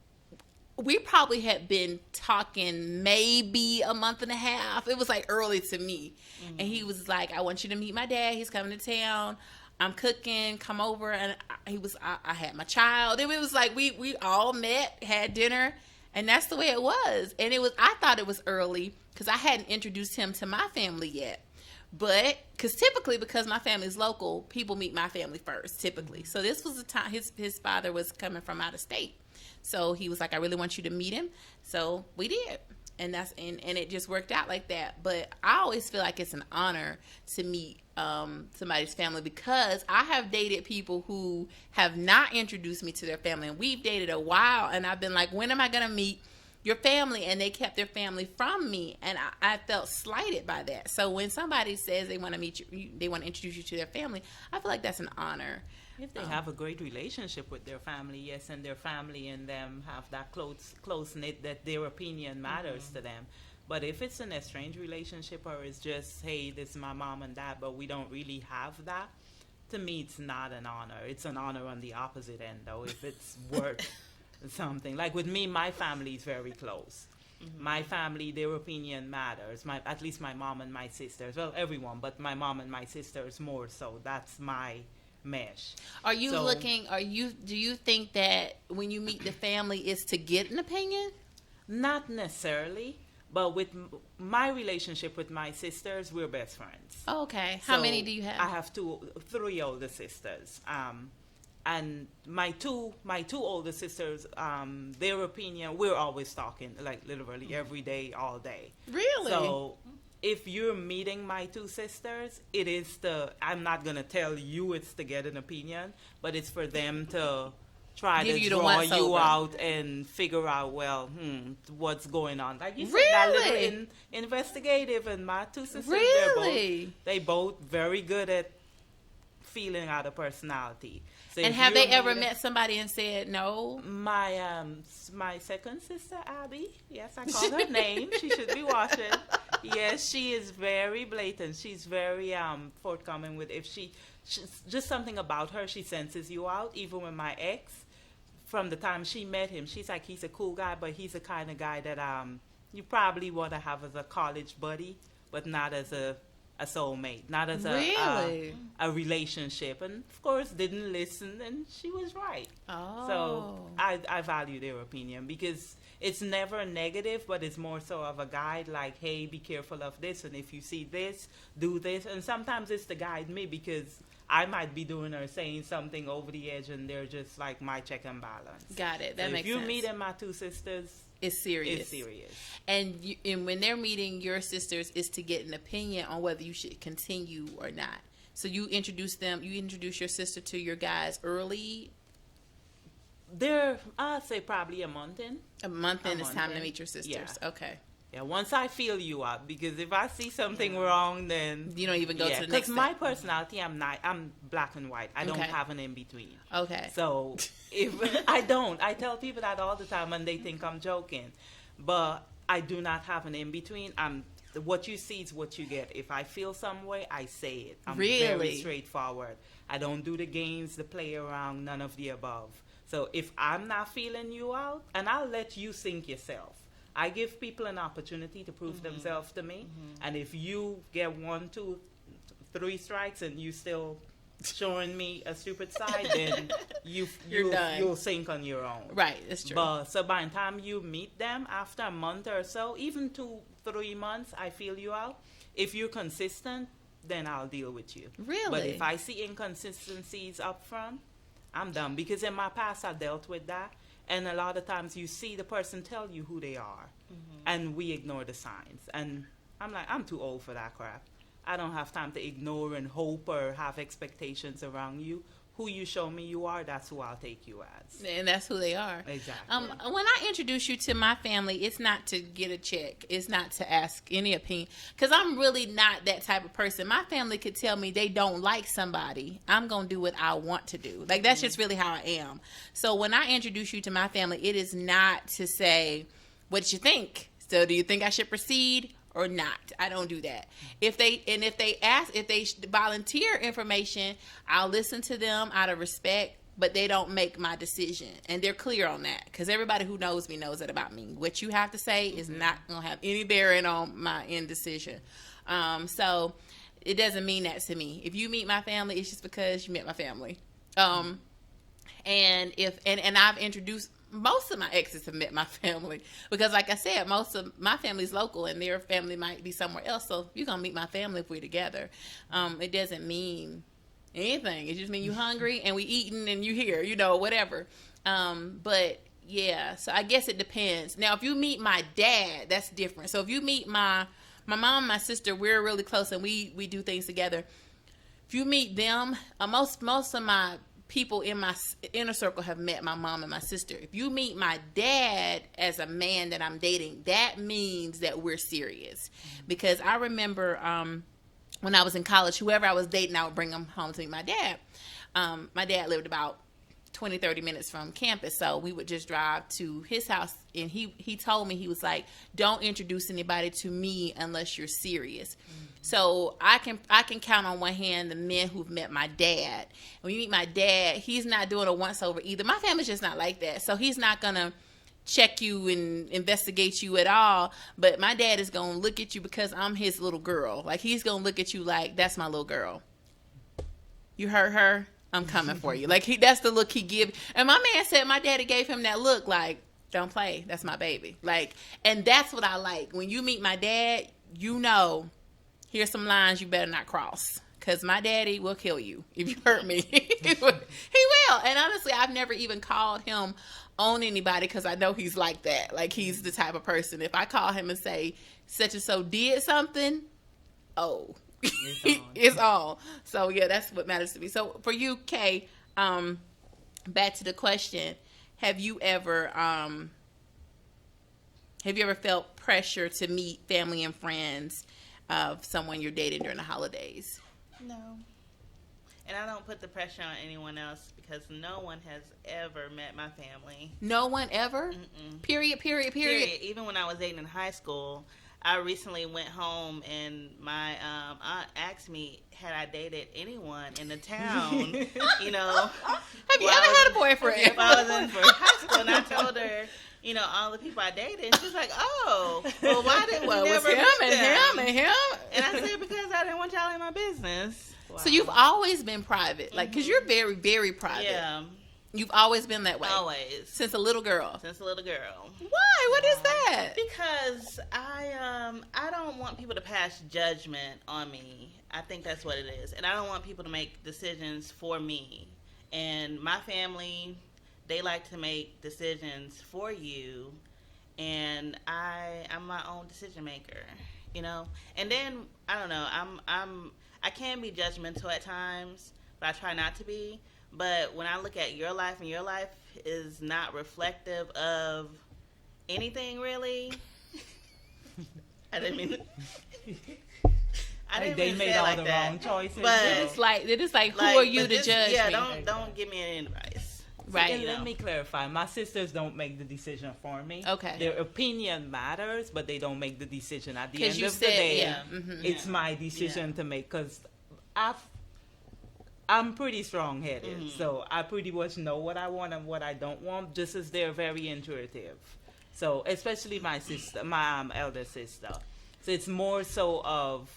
we probably had been talking maybe a month and a half. It was like early to me. And he was like, I want you to meet my dad. He's coming to town. I'm cooking. Come over. And I had my child. It was like we all met, had dinner, and that's the way it was. And I thought it was early because I hadn't introduced him to my family yet. But because my family's local, people meet my family first, typically. So this was the time his father was coming from out of state. So he was like, I really want you to meet him. So we did. And it just worked out like that. But I always feel like it's an honor to meet somebody's family, because I have dated people who have not introduced me to their family. And we've dated a while, and I've been like, when am I going to meet your family? And they kept their family from me, and I felt slighted by that. So when somebody says they want to meet you, they want to introduce you to their family, I feel like that's an honor. If they have a great relationship with their family, yes, and their family and them have that close knit that their opinion matters to them. But if it's an estranged relationship, or it's just, hey, this is my mom and dad, but we don't really have that, to me it's not an honor. It's an honor on the opposite end, though, if it's worth something. Like with me, my family is very close. My family, their opinion matters. At least my mom and my sisters. Well, everyone, but my mom and my sisters more so. That's my mesh. Do you think that when you meet the family is to get an opinion? Not necessarily, but with my relationship with my sisters, we're best friends. Oh, okay. How many do you have? I have three older sisters. And my two older sisters, their opinion, we're always talking, like literally every day, all day. Really? So if you're meeting my two sisters, I'm not going to tell you it's to get an opinion, but it's for them to try to draw you out and figure out, what's going on. Like you said, that little investigative, and my two sisters, they both very good at feeling out a personality. So and have they ever met somebody and said no? My second sister, Abby, yes, I called her name. She should be watching. Yes, she is very blatant. She's very forthcoming with she's just something about her. She senses you out. Even with my ex, from the time she met him, she's like, he's a cool guy, but he's the kind of guy that you probably want to have as a college buddy, but not as a soulmate, not as Really? a relationship. And of course, didn't listen, and she was right. Oh. So I value their opinion because it's never negative, but it's more so of a guide, like, hey, be careful of this, and if you see this, do this. And sometimes it's to guide me because I might be doing or saying something over the edge, and they're just like my check and balance. Got it. That So makes if you sense. meet my two sisters, It's serious. it's serious. And when they're meeting your sisters, is to get an opinion on whether you should continue or not. So you introduce your sister to your guys early. I'd say probably a month in. A month in, A it's month time to in. meet your sisters. Yeah. Okay. Yeah, once I feel you out, because if I see something wrong, then You don't even go to the next because my step. personality, I'm black and white. I don't Okay. have an in between. Okay. So if I tell people that all the time, and they think I'm joking, but I do not have an in between. What you see is what you get. If I feel some way, I say it. I'm Really? very straightforward. I don't do the games, the play around, none of the above. So if I'm not feeling you out, and I'll let you sink yourself. I give people an opportunity to prove themselves to me. And if you get 1, 2, 3 strikes and you still showing me a stupid side, then You're done. you'll sink on your own. Right. That's true. But so by the time you meet them after a month or so, even 2, 3 months, I feel you out. If you're consistent, then I'll deal with you. Really? But if I see inconsistencies up front, I'm done. Because in my past, I dealt with that. And a lot of times you see the person tell you who they are. And we ignore the signs. And I'm like, I'm too old for that crap. I don't have time to ignore and hope or have expectations around you. Who you show me you are, that's who I'll take you as. And that's who they are. Exactly. When I introduce you to my family, it's not to get a check. It's not to ask any opinion. Because I'm really not that type of person. My family could tell me they don't like somebody. I'm going to do what I want to do. Like, that's just really how I am. So when I introduce you to my family, it is not to say, what you think? So do you think I should proceed or not? I don't do that. If they volunteer information, I'll listen to them out of respect, but they don't make my decision. And they're clear on that, because everybody who knows me knows that about me. What you have to say is not going to have any bearing on my end decision. So it doesn't mean that to me. If you meet my family, it's just because you met my family. And I've introduced, most of my exes have met my family, because like I said, most of my family's local and their family might be somewhere else. So you're going to meet my family if we're together. It doesn't mean anything. It just means you hungry and we eating and you here, whatever. But yeah, so I guess it depends. Now, if you meet my dad, that's different. So if you meet my mom and my sister, we're really close and we do things together. If you meet them, most of my people in my inner circle have met my mom and my sister. If you meet my dad as a man that I'm dating, that means that we're serious. Because I remember when I was in college, whoever I was dating, I would bring them home to meet my dad. My dad lived about 20, 30 minutes from campus, so we would just drive to his house, and he told me, he was like, don't introduce anybody to me unless you're serious. So I can count on one hand the men who've met my dad. When you meet my dad, he's not doing a once over either. My family's just not like that, so he's not gonna check you and investigate you at all. But my dad is gonna look at you because I'm his little girl. Like, he's gonna look at you like, that's my little girl. You hurt her? I'm coming for you. Like, that's the look he give. And my man said my daddy gave him that look like, don't play. That's my baby. Like, and that's what I like. When you meet my dad, here's some lines you better not cross. Because my daddy will kill you if you hurt me. He will. And honestly, I've never even called him on anybody because I know he's like that. Like, he's the type of person. If I call him and say, such and so did something, it's on. So yeah, that's what matters to me. So for you, Kay, back to the question: Have you ever felt pressure to meet family and friends of someone you're dating during the holidays? No. And I don't put the pressure on anyone else because no one has ever met my family. No one ever? Mm-mm. Period. Even when I was dating in high school, I recently went home and my aunt asked me had I dated anyone in the town. You know, Have you ever had a boyfriend? If I was in high school, and I told her, you know, all the people I dated, and she's like, "Oh, well, why did we Well, it was never him meet and them?" him and him. And I said because I didn't want y'all in my business. So you've always been private, like, because you're very, very private. Yeah, You've always been that way. always Since a little girl. since a little girl. Why? What is that? Because I don't want people to pass judgment on me. I think that's what it is, and I don't want people to make decisions for me. And my family, they like to make decisions for you, and I'm my own decision maker. You know, and then I don't know. I can be judgmental at times, but I try not to be. But when I look at your life, and your life is not reflective of anything really. I didn't mean. They made all the wrong choices. But It is like, who are you to judge yeah, me? don't give me any advice. Right. And let me clarify. My sisters don't make the decision for me. Okay. Their opinion matters, but they don't make the decision. At the 'Cause end you of the said- day, yeah. Mhm. it's my decision to make. Because I'm pretty strong-headed, so I pretty much know what I want and what I don't want, just as they're very intuitive. So, especially my sister, my elder sister. So it's more so of,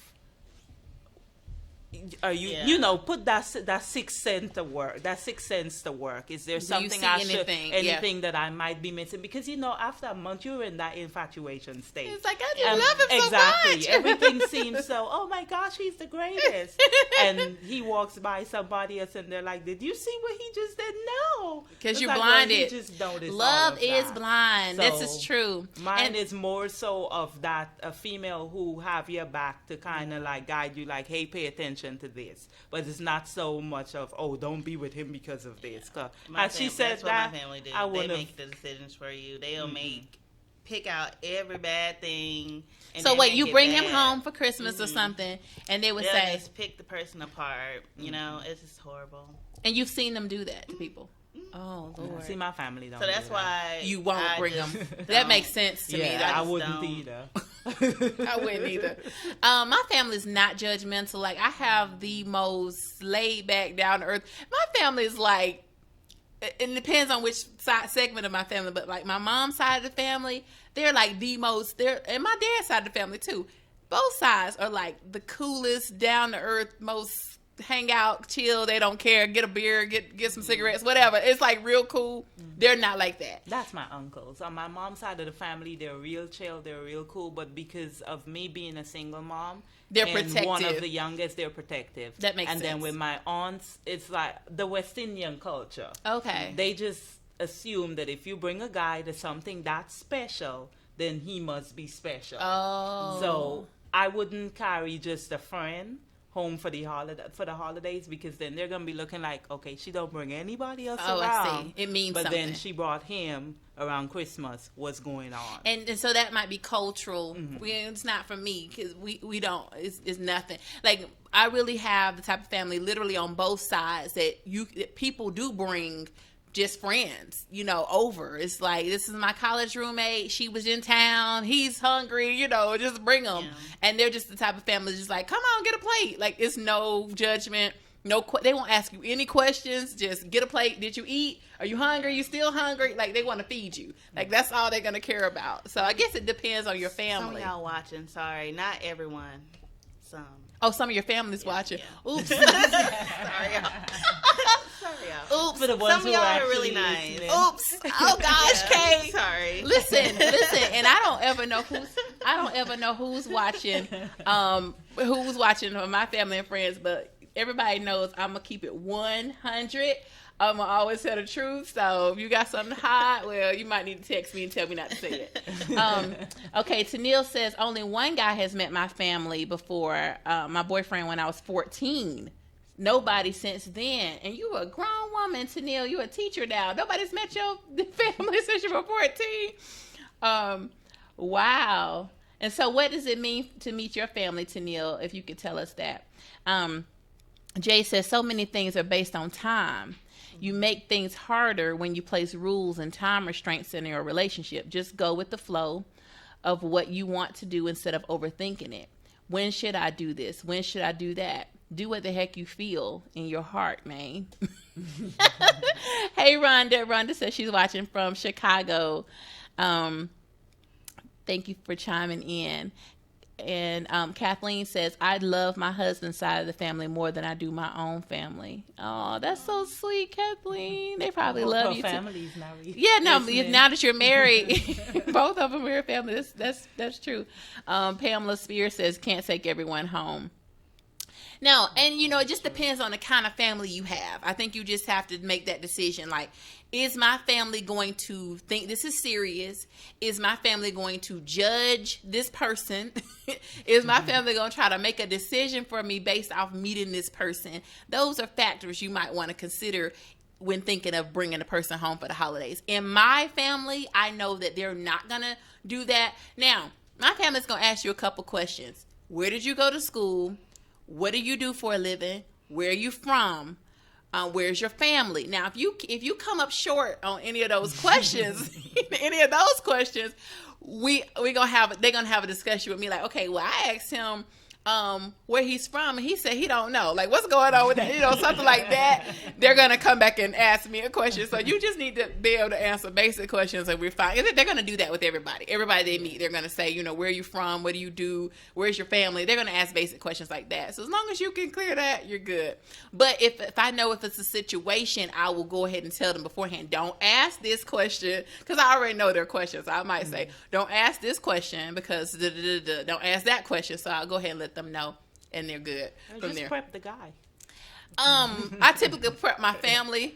are you, Yeah. you know, put that sixth sense to work. That sixth sense to work. Is there Do you something see I should, anything? Yeah. anything that I might be missing? Because you know, after a month, you're in that infatuation state. It's like, I just love him so exactly. much. Everything seems so. Oh my gosh, he's the greatest. And he walks by somebody else, and they're like, "Did you see what he just did?" No, Because It's you're like, well, blinded. you just noticed all Love of is that. blind. This So, is true. Mine And- is more so of that a female who have your back to kind of like guide you, like, hey, pay attention to this. But it's not so much of, oh, don't be with him because of this. 'Cause as she said that's that, what my family do. I They would make the decisions for you. They'll pick out every bad thing. And So then wait, make you it bring him bad. home for Christmas or something, and they would They'll say, just pick the person apart. You know, it's just horrible. and you've seen them do that to people. Oh Lord, See, my family don't. So that's do that. why you won't I bring just them. That don't. makes sense to me. Yeah, That I just wouldn't don't. either. I wouldn't either. My family's not judgmental. Like, I have the most laid back, down to earth. My family is like, it depends on which segment of my family, but like my mom's side of the family, they're like the most, and my dad's side of the family too. Both sides are like the coolest, down to earth, most hang out, chill. They don't care. Get a beer, get some cigarettes, whatever. It's like real cool. They're not like that. That's my uncles. On my mom's side of the family, they're real chill, they're real cool. But because of me being a single mom, They're and one protective. of the youngest, they're protective. That makes and then sense. with my aunts, it's like the West Indian culture. Okay. They just assume that if you bring a guy to something that's special, then he must be special. Oh. So I wouldn't carry just a friend home for the holidays, because then they're gonna be looking like, okay, she don't bring anybody else Oh, I around. see. It means but something. then she brought him around Christmas. What's going on? And so that might be cultural. It's not for me because we don't. It's nothing. Like, I really have the type of family, literally on both sides, that people do bring just friends, over. It's like, this is my college roommate. She was in town. He's hungry. Just bring them. Yeah. And they're just the type of family just like, come on, get a plate. Like, it's no judgment. They won't ask you any questions. Just get a plate. Did you eat? Are you hungry? You still hungry? Like, they want to feed you. Like, that's all they're going to care about. So I guess it depends on your Some family. of y'all watching, sorry, not everyone. Some. Oh, some of your family's watching. yeah. Oops. Sorry, y'all. Sorry, y'all. Oops. For the ones Some of who y'all are are really actually nice. listening. Oops. Oh gosh, Kay. Sorry. Listen, and I don't ever know who's watching. Who's watching of my family and friends, but everybody knows I'm gonna keep it 100. I'm gonna always tell the truth. So if you got something hot, well, you might need to text me and tell me not to say it. Okay, Tanil says only one guy has met my family before. My boyfriend when I was 14. Nobody since then. And you a grown woman, Tanil. You a teacher now. Nobody's met your family since you were 14. Wow. And so what does it mean to meet your family, Tanil, if you could tell us that? Jay says so many things are based on time. You make things harder when you place rules and time restraints in your relationship. Just go with the flow. of what you want to do instead of overthinking it. When should I do this? When should I do that? Do what the heck you feel in your heart, man. Hey, Rhonda. Rhonda says she's watching from Chicago. Thank you for chiming in. And Kathleen says, I love my husband's side of the family more than I do my own family. Oh, that's so sweet, Kathleen. They probably love you too. Yeah, no, now that you're married, both of them are your family. That's true. Pamela Spears says, can't take everyone home. No, and it just depends on the kind of family you have. I think you just have to make that decision. Like, is my family going to think this is serious? Is my family going to judge this person? Is my family going to try to make a decision for me based off meeting this person? Those are factors you might want to consider when thinking of bringing a person home for the holidays. In my family, I know that they're not going to do that. Now, my family's going to ask you a couple questions. Where did you go to school? What do you do for a living? Where are you from? Where's your family? Now, if you come up short on any of those questions, they're gonna have a discussion with me. Like, okay, well, I asked him where he's from, and he said he don't know. Like, what's going on with that? Something like that. They're gonna come back and ask me a question. So you just need to be able to answer basic questions, and we're fine. And they're gonna do that with everybody. Everybody they meet, they're gonna say, where are you from? What do you do? Where's your family? They're gonna ask basic questions like that. So as long as you can clear that, you're good. But if I know if it's a situation, I will go ahead and tell them beforehand. Don't ask this question, because I already know their questions. I might say, don't ask this question because don't ask that question. So I'll go ahead and let them know, and they're good from just there. Prep the guy. I typically prep my family,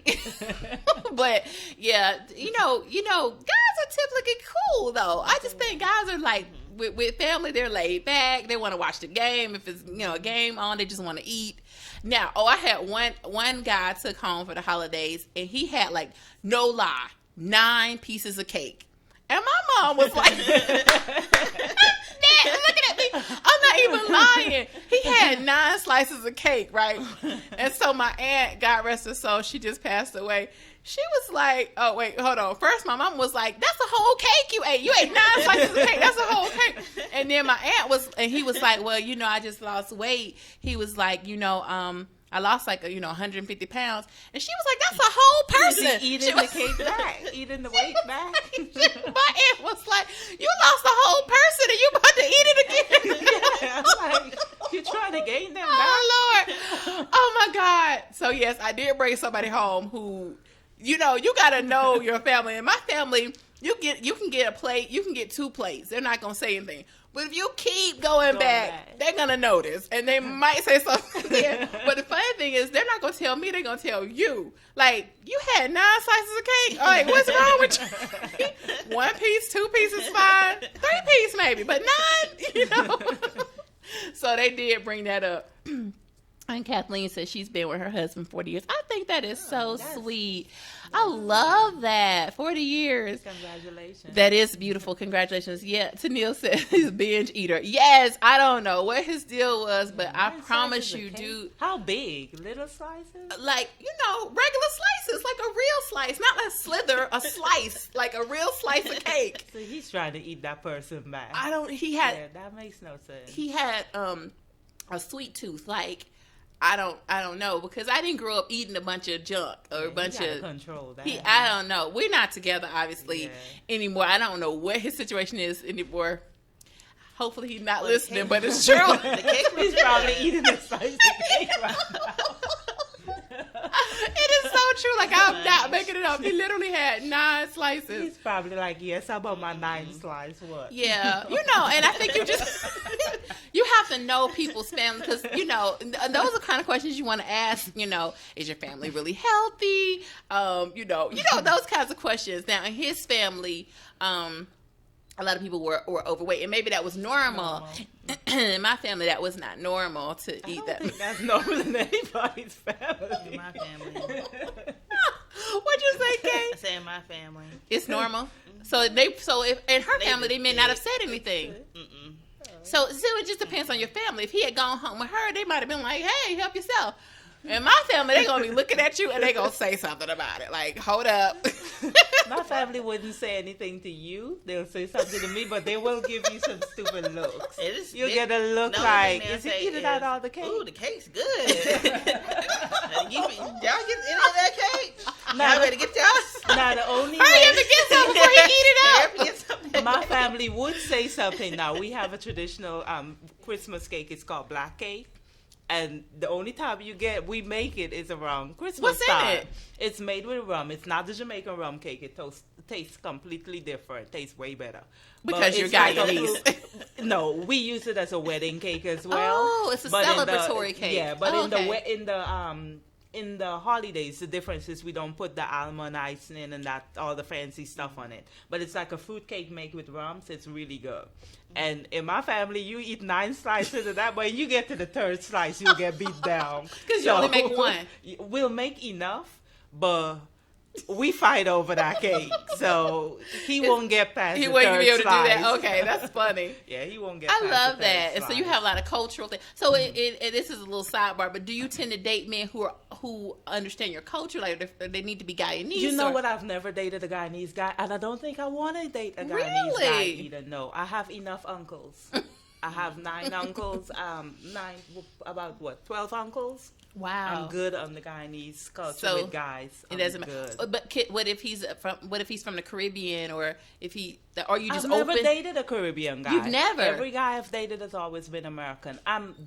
but yeah, guys are typically cool though. I just think guys are like with family, they're laid back. They want to watch the game. If it's a game on, they just want to eat. Now, I had one guy I took home for the holidays, and he had, like, no lie, 9 pieces of cake. And my mom was like, Dad, looking at me. I'm not even lying. He had 9 slices of cake, right? And so my aunt, God rest her soul, she just passed away. She was like, oh, wait, hold on. First, my mom was like, that's a whole cake you ate. You ate 9 slices of cake. That's a whole cake. And then my aunt he was like, well, I just lost weight. He was like, I lost 150 pounds. And she was like, that's a whole person. Eating the cake back. Eating the weight back. My aunt was like, you lost a whole person and you about to eat it again. Yeah, like, you trying to gain them back? Oh, Lord. Oh, my God. So, yes, I did bring somebody home who, you got to know your family. And my family, you can get a plate. You can get 2 plates. They're not going to say anything. But if you keep going back, they're going to notice. And they might say something there. But the funny thing is, they're not going to tell me. They're going to tell you. Like, you had 9 slices of cake? All right, what's wrong with you? 1 piece, 2 pieces, fine. 3 piece maybe, but 9, So they did bring that up. And Kathleen says she's been with her husband 40 years. I think that is so sweet. I love that. 40 years. Congratulations. That is beautiful. Congratulations. Yeah, Tennille says he's a binge eater. Yes, I don't know what his deal was, but I promise you, dude. How big? Little slices? Like, regular slices, like a real slice. Not a slither, a slice. Like a real slice of cake. So he's trying to eat that person back. Yeah, that makes no sense. He had a sweet tooth, like, I don't know, because I didn't grow up eating a bunch of junk or a bunch of control that. I don't know. We're not together obviously anymore. I don't know what his situation is anymore. Hopefully he's not listening, but it's true. He's probably eating a slice of cake right now. It is so true. Like, I'm not making it up. He literally had 9 slices. He's probably like, yes, how about my 9 slice? What? Yeah, and I think you have to know people's family, because those are the kind of questions you want to ask. Is your family really healthy? Those kinds of questions. Now, in his family, a lot of people were overweight, and maybe that was normal. In my family, that was not normal to eat that. I don't think that's normal in anybody's family. In my family. What'd you say, Kay? I said in my family. It's normal. So if in her family, they may not have said anything. So it just depends on your family. If he had gone home with her, they might have been like, "Hey, help yourself." In my family, they're going to be looking at you and they're going to say something about it. Like, hold up. My family wouldn't say anything to you. They'll say something to me, but they will give you some stupid looks. You'll get a look like, is he eating out all the cake? Ooh, the cake's good. Y'all get any of that cake? Y'all better get yours. Now, the only Hurry up and get some before he eat it up. My family would say something. Now, we have a traditional Christmas cake. It's called black cake. And the only time we make it is around Christmas What's time. in it? It's made with rum. It's not the Jamaican rum cake. It tastes completely different. Tastes way better. Because you're Guyanese. No, we use it as a wedding cake as well. Oh, it's a celebratory cake. Yeah, but in the holidays, the difference is we don't put the almond icing in and all the fancy stuff on it. But it's like a fruit cake made with rum, so it's really good. And in my family, you eat 9 slices of that, but you get to the 3rd slice, you'll get beat down. Because you only make one. We'll make enough, but we fight over that cake. So he won't get past the 3rd slice. He won't be able to do that. Okay, that's funny. Yeah, he won't get past the 3rd love that. And so you slice. have a lot of cultural things. So this is a little sidebar, but do you tend to date men who understand your culture? Like they need to be Guyanese? You know what? I've never dated a Guyanese guy, and I don't think I want to date a Guyanese guy either. No, I have enough uncles. I have 9 uncles. 12 uncles. Wow, I'm good on the Guyanese culture with guys. It doesn't matter. But what if he's from the Caribbean, or if are you just I've open? never dated a Caribbean guy. You've never. Every guy I've dated has always been American.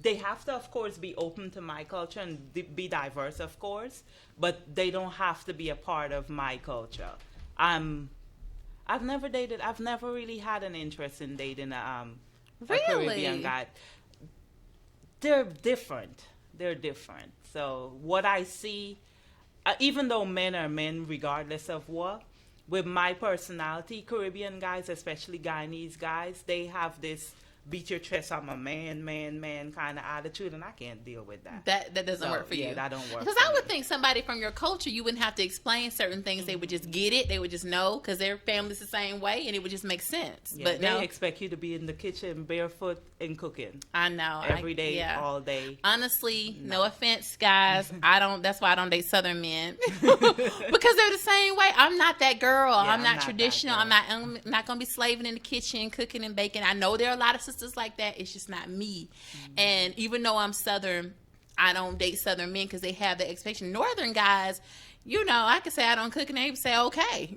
They have to, of course, be open to my culture and be diverse, of course, but they don't have to be a part of my culture. I've never dated. I've never really had an interest in dating a Caribbean guy. They're different. So what I see, even though men are men regardless of what, with my personality, Caribbean guys, especially Guyanese guys, they have this beat your chest, I'm a man kind of attitude, and I can't deal with that. That doesn't work for you. Yeah, that don't work. Because I would think somebody from your culture, you wouldn't have to explain certain things. They would just get it. They would just know because their family's the same way, and it would just make sense. Yeah, but they expect you to be in the kitchen barefoot and cooking. I know. Every day, all day. Honestly, no offense, guys. That's why I don't date Southern men because they're the same way. I'm not that girl. Yeah, I'm not traditional. I'm not going to be slaving in the kitchen, cooking and baking. I know there are a lot of sisters like that. It's just not me. And even though I'm Southern, I don't date Southern men because they have the expectation. Northern guys, I can say I don't cook and they say okay.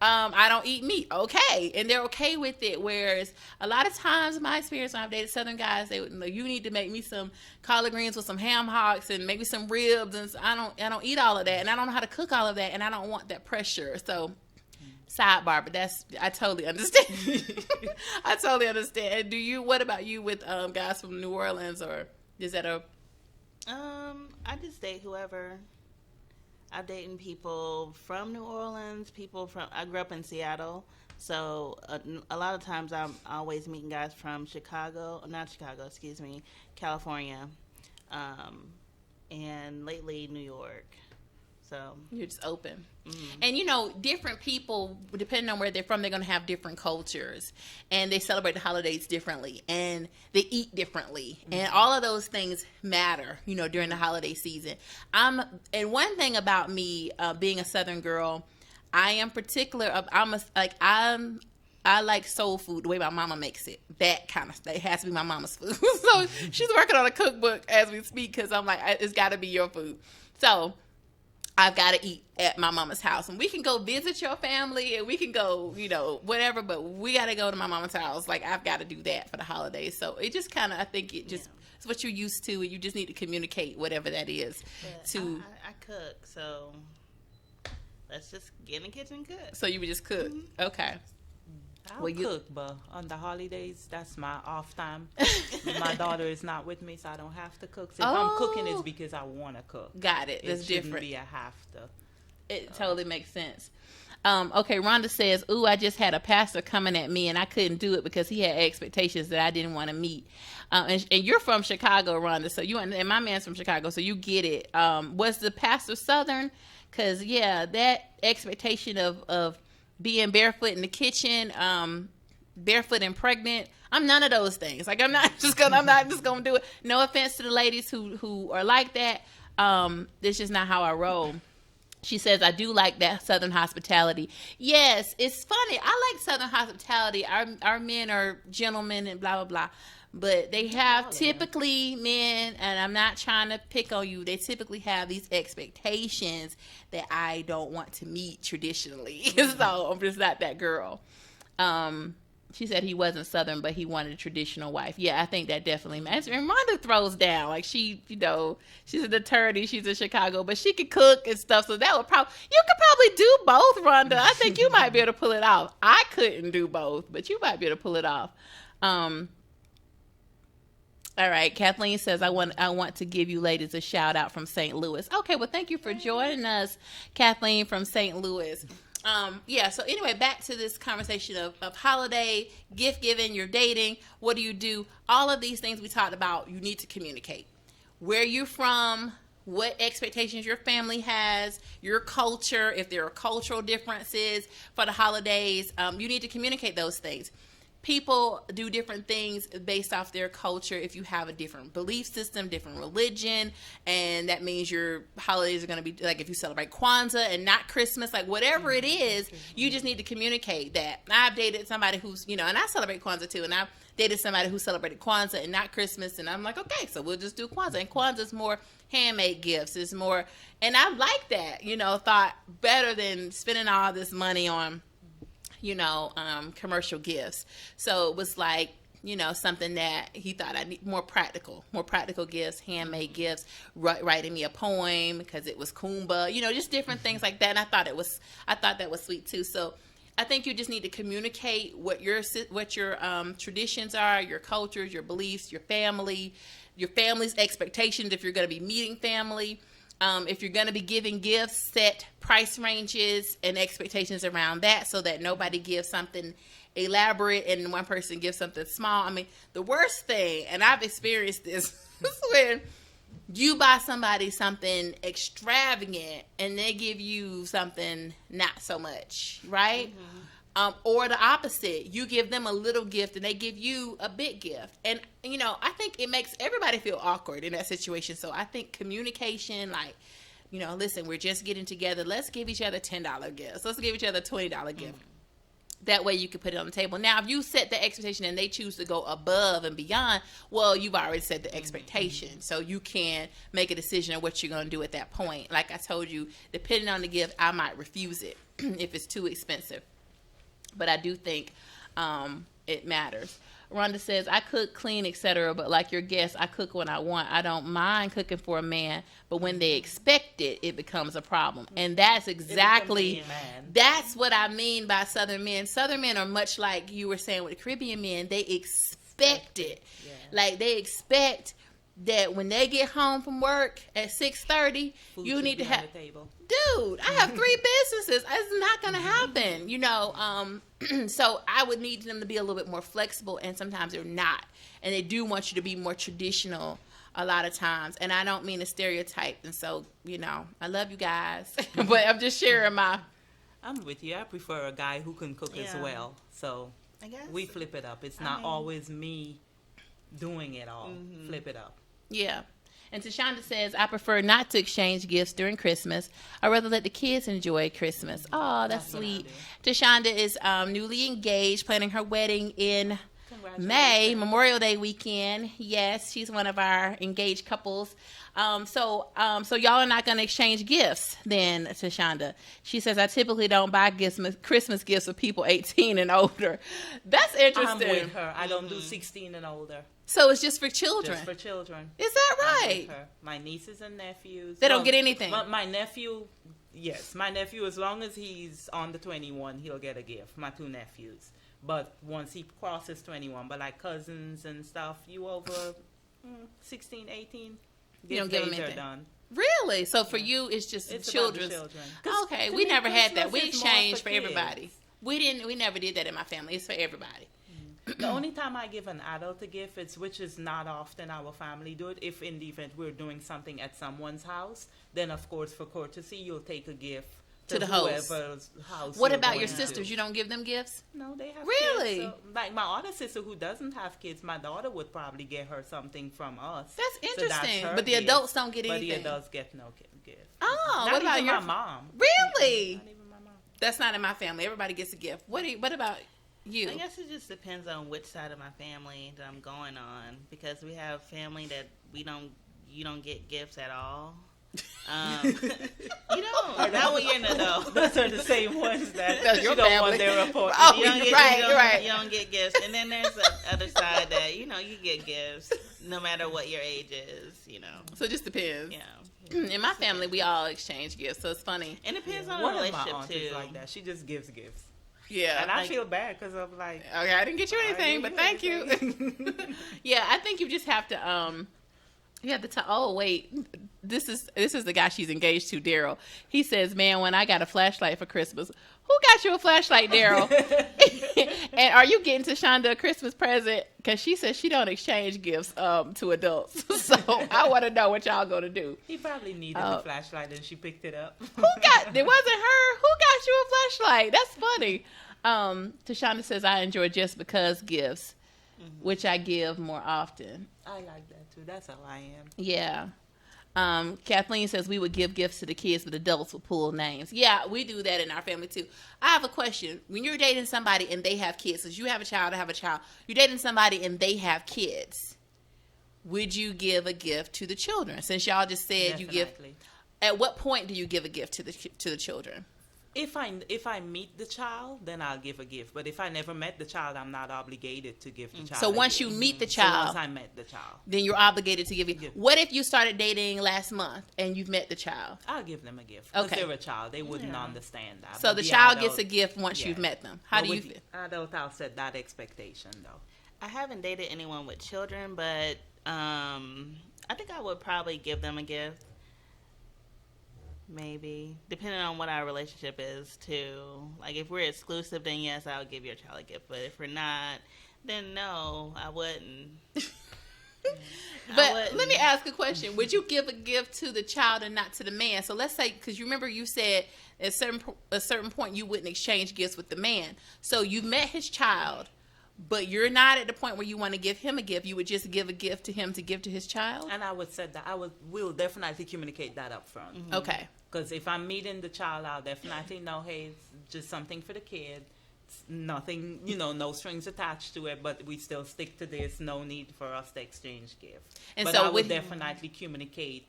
I don't eat meat. Okay. And they're okay with it. Whereas a lot of times in my experience when I've dated Southern guys, they would, you need to make me some collard greens with some ham hocks and maybe some ribs. And I don't eat all of that. And I don't know how to cook all of that. And I don't want that pressure. So sidebar, but I totally understand. I totally understand. What about you with guys from New Orleans, or is that I just date whoever. I'm dating people from New Orleans, I grew up in Seattle, so a lot of times I'm always meeting guys from California, and lately New York. So you're just open. And different people, depending on where they're from, they're going to have different cultures, and they celebrate the holidays differently, and they eat differently, and all of those things matter during the holiday season. And one thing about me being a Southern girl, I am particular. I like soul food the way my mama makes it. That kind of stuff. It has to be my mama's food. So she's working on a cookbook as we speak, because I'm like, it's got to be your food. So I've got to eat at my mama's house. And we can go visit your family and we can go, whatever, but we got to go to my mama's house. Like, I've got to do that for the holidays. So it just kind of, I think it just, it's what you're used to, and you just need to communicate whatever that is. I cook, so let's just get in the kitchen and cook. So you would just cook. Mm-hmm. Okay. I'll cook, but on the holidays, that's my off time. My daughter is not with me, so I don't have to cook. So if I'm cooking, it's because I want to cook. Got it. That's different. It shouldn't be a have to. It totally makes sense. Okay, Rhonda says, ooh, I just had a pastor coming at me, and I couldn't do it because he had expectations that I didn't want to meet. And you're from Chicago, Rhonda, so and my man's from Chicago, so you get it. Was the pastor Southern? Because, that expectation of being barefoot in the kitchen, barefoot and pregnant. I'm none of those things. Like, I'm not just gonna do it. No offense to the ladies who are like that. This is not how I roll. She says, I do like that Southern hospitality. Yes, it's funny. I like Southern hospitality. Our men are gentlemen and blah, blah, blah. But they have typically men, and I'm not trying to pick on you, they typically have these expectations that I don't want to meet traditionally. So I'm just not that girl. She said he wasn't Southern, but he wanted a traditional wife. Yeah, I think that definitely matters. And Rhonda throws down. Like, she, she's an attorney. She's in Chicago, but she could cook and stuff. So that would probably, you could probably do both, Rhonda. I think you might be able to pull it off. I couldn't do both, but you might be able to pull it off. All right, Kathleen says, I want to give you ladies a shout out from St. Louis. Okay, well, thank you for joining us, Kathleen from St. Louis. So anyway, back to this conversation of holiday, gift giving, you're dating, what do you do? All of these things we talked about, you need to communicate. Where you're from, what expectations your family has, your culture, if there are cultural differences for the holidays, you need to communicate those things. People do different things based off their culture. If you have a different belief system, different religion, and that means your holidays are going to be like if you celebrate Kwanzaa and not Christmas, like whatever it is, you just need to communicate that. I've dated somebody who's, and I celebrate Kwanzaa too, and I've dated somebody who celebrated Kwanzaa and not Christmas, and I'm like, okay, so we'll just do Kwanzaa. And Kwanzaa's more handmade gifts. It's more, and I like that, thought better than spending all this money on commercial gifts. So it was like, something that he thought I need more practical gifts, handmade gifts, writing me a poem because it was Kumba, just different things like that. And I thought that was sweet too. So I think you just need to communicate what your traditions are, your cultures, your beliefs, your family's expectations. If you're going to be meeting family, if you're going to be giving gifts, set price ranges and expectations around that so that nobody gives something elaborate and one person gives something small. I mean, the worst thing, and I've experienced this, is when you buy somebody something extravagant and they give you something not so much, right? Mm-hmm. Or the opposite, you give them a little gift and they give you a big gift. And, I think it makes everybody feel awkward in that situation. So I think communication, like, listen, we're just getting together. Let's give each other $10 gifts. Let's give each other a $20 gift. That way you can put it on the table. Now, if you set the expectation and they choose to go above and beyond, well, you've already set the expectation. So you can make a decision on what you're going to do at that point. Like I told you, depending on the gift, I might refuse it if it's too expensive. But I do think it matters. Rhonda says, I cook, clean, etc., but like your guest, I cook when I want. I don't mind cooking for a man, but when they expect it, it becomes a problem. And that's exactly, that's what I mean by Southern men. Southern men are much like you were saying with the Caribbean men. They expect it. Yeah. Like, they expect that when they get home from work at 6:30, you need to have, dude, I have 3 businesses. It's not going to happen, So I would need them to be a little bit more flexible, and sometimes they're not. And they do want you to be more traditional a lot of times. And I don't mean to stereotype. And so, I love you guys. But I'm just sharing my... I'm with you. I prefer a guy who can cook as well. So I guess we flip it up. It's not always me doing it all. Mm-hmm. Flip it up. Yeah. And Tashonda says, I prefer not to exchange gifts during Christmas. I'd rather let the kids enjoy Christmas. Oh, that's sweet. Tashonda is newly engaged, planning her wedding in May, Memorial Day weekend. Yes, she's one of our engaged couples. So y'all are not going to exchange gifts then, Tashonda. She says, I typically don't buy Christmas gifts for people 18 and older. That's interesting. I'm with her. I don't do 16 and older. So it's just for children? Just for children. Is that right? My nieces and nephews. They don't get anything? My nephew, yes. My nephew, as long as he's on the 21, he'll get a gift. My 2 nephews. But once he crosses 21, but like cousins and stuff, you over 16, 18, you don't give them anything. Done. Really? So for you, it's just children. Okay, we never had that. We exchanged for everybody. We never did that in my family. It's for everybody. The only time I give an adult a gift, which is not often our family do it, if in the event we're doing something at someone's house, then of course for courtesy, you'll take a gift To the host. whoever's house. What you're about going your to. sisters? You don't give them gifts? No, they have Really? kids. So, like my other sister who doesn't have kids, my daughter would probably get her something from us. That's So interesting. her But the gift. adults don't get But anything. the adults get no gift. Oh, Not what about even your my mom? Really? Not even my mom. That's not in my family. Everybody gets a gift. What about you? I guess it just depends on which side of my family that I'm going on, because we have family that you don't get gifts at all. You don't. Not when you're an adult. Those are the same ones that That's you your don't family. want their report. Oh, You don't get, right, you don't, right. You don't get gifts, and then there's the other side that you get gifts no matter what your age is. So it just depends. Yeah. In my family, we all exchange gifts, so it's funny. And it depends on One the of my relationship aunts too. is like that. She just gives gifts, Yeah. and I feel bad because I'm like, Okay, I didn't get you I anything, didn't but get thank you. Yeah, I think you just have to you have to tell. Oh wait, this is the guy she's engaged to, Daryl. He says, "Man, when I got a flashlight for Christmas, who got you a flashlight, Daryl? And are you getting Tashonda a Christmas present? Because she says she don't exchange gifts to adults. So I want to know what y'all gonna do. he probably needed the flashlight and she picked it up. Who got? It wasn't her. Who got you a flashlight? That's funny." Tashonda says, "I enjoy just because gifts, which I give more often." I like that too. That's how I am. Yeah. Kathleen says we would give gifts to the kids, but adults would pull names. Yeah, we do that in our family too. I have a question. When you're dating somebody and they have kids, since you have a child, I have a child, you're dating somebody and they have kids, would you give a gift to the children? Since y'all just said you give, Definitely. at what point do you give a gift to the children? If I meet the child, then I'll give a gift. But if I never met the child, I'm not obligated to give the child. So a once gift. you meet the So child, once I met the child, then you're obligated to give it. Yeah. What if you started dating last month and you've met the child? I'll give them a gift. Because Okay. they're a child, they wouldn't understand that. So But the child adult- gets a gift once yeah. you've met them. How But do you with feel? Adult, I'll set that expectation though. I haven't dated anyone with children, but I think I would probably give them a gift. Maybe, depending on what our relationship is too. Like if we're exclusive, then yes, I would give your child a gift. But if we're not, then no, I wouldn't. But let me ask a question. Would you give a gift to the child and not to the man? So let's say, because you remember you said at a certain point you wouldn't exchange gifts with the man. So you met his child, but you're not at the point where you want to give him a gift. You would just give a gift to him to give to his child? And I would set that. We'll definitely communicate that up front. Mm-hmm. Okay. Because if I'm meeting the child, I'll definitely know, hey, it's just something for the kid. It's nothing, no strings attached to it, but we still stick to this. No need for us to exchange gifts. And but so I would with- definitely communicate,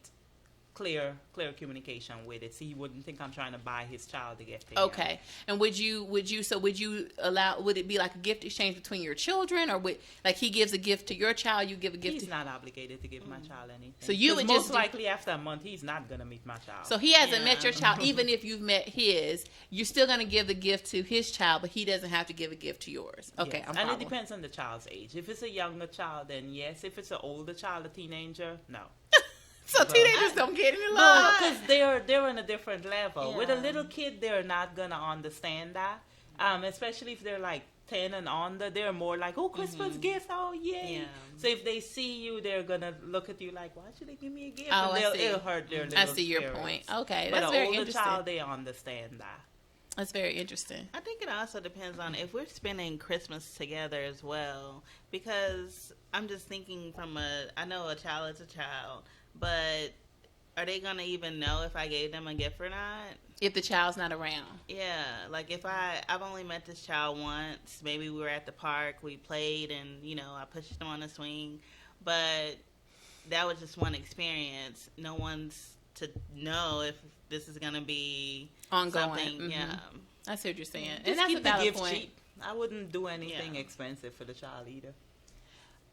clear communication with it, so he wouldn't think I'm trying to buy his child to get to him. Okay. And would you would it be like a gift exchange between your children, or like he gives a gift to your child, you give a gift He's to not obligated to give my child anything. So you 'Cause would most just do- likely after a month he's not gonna meet my child. So he hasn't Yeah. met your child, even if you've met his, you're still going to give the gift to his child, but he doesn't have to give a gift to yours. Okay, Yes. I'm And it following. depends on the child's age. If it's a younger child, then yes. If it's an older child, a teenager, no. So teenagers don't get any love. Because they're on a different level. With a Yeah. little kid, they're not gonna understand that. Especially if they're like 10 and under, they're more like, oh, Christmas gift, oh yay. Yeah. So if they see you, they're gonna look at you like, why should they give me a gift? Oh, And I see. it'll hurt their little I see your spirits. point. Okay, But that's an very older interesting. child, they understand that. That's very interesting. I think it also depends on if we're spending Christmas together as well. Because I'm just thinking I know a child is a child, but are they going to even know if I gave them a gift or not? If the child's not around. Yeah, like if I've only met this child once, maybe we were at the park, we played, and, I pushed them on the swing, but that was just one experience. No one's to know if this is going to be Ongoing. something, Mhm. yeah. I see what you're saying. Just And that's a keep the valid gift point. cheap. I wouldn't do anything Yeah. expensive for the child either.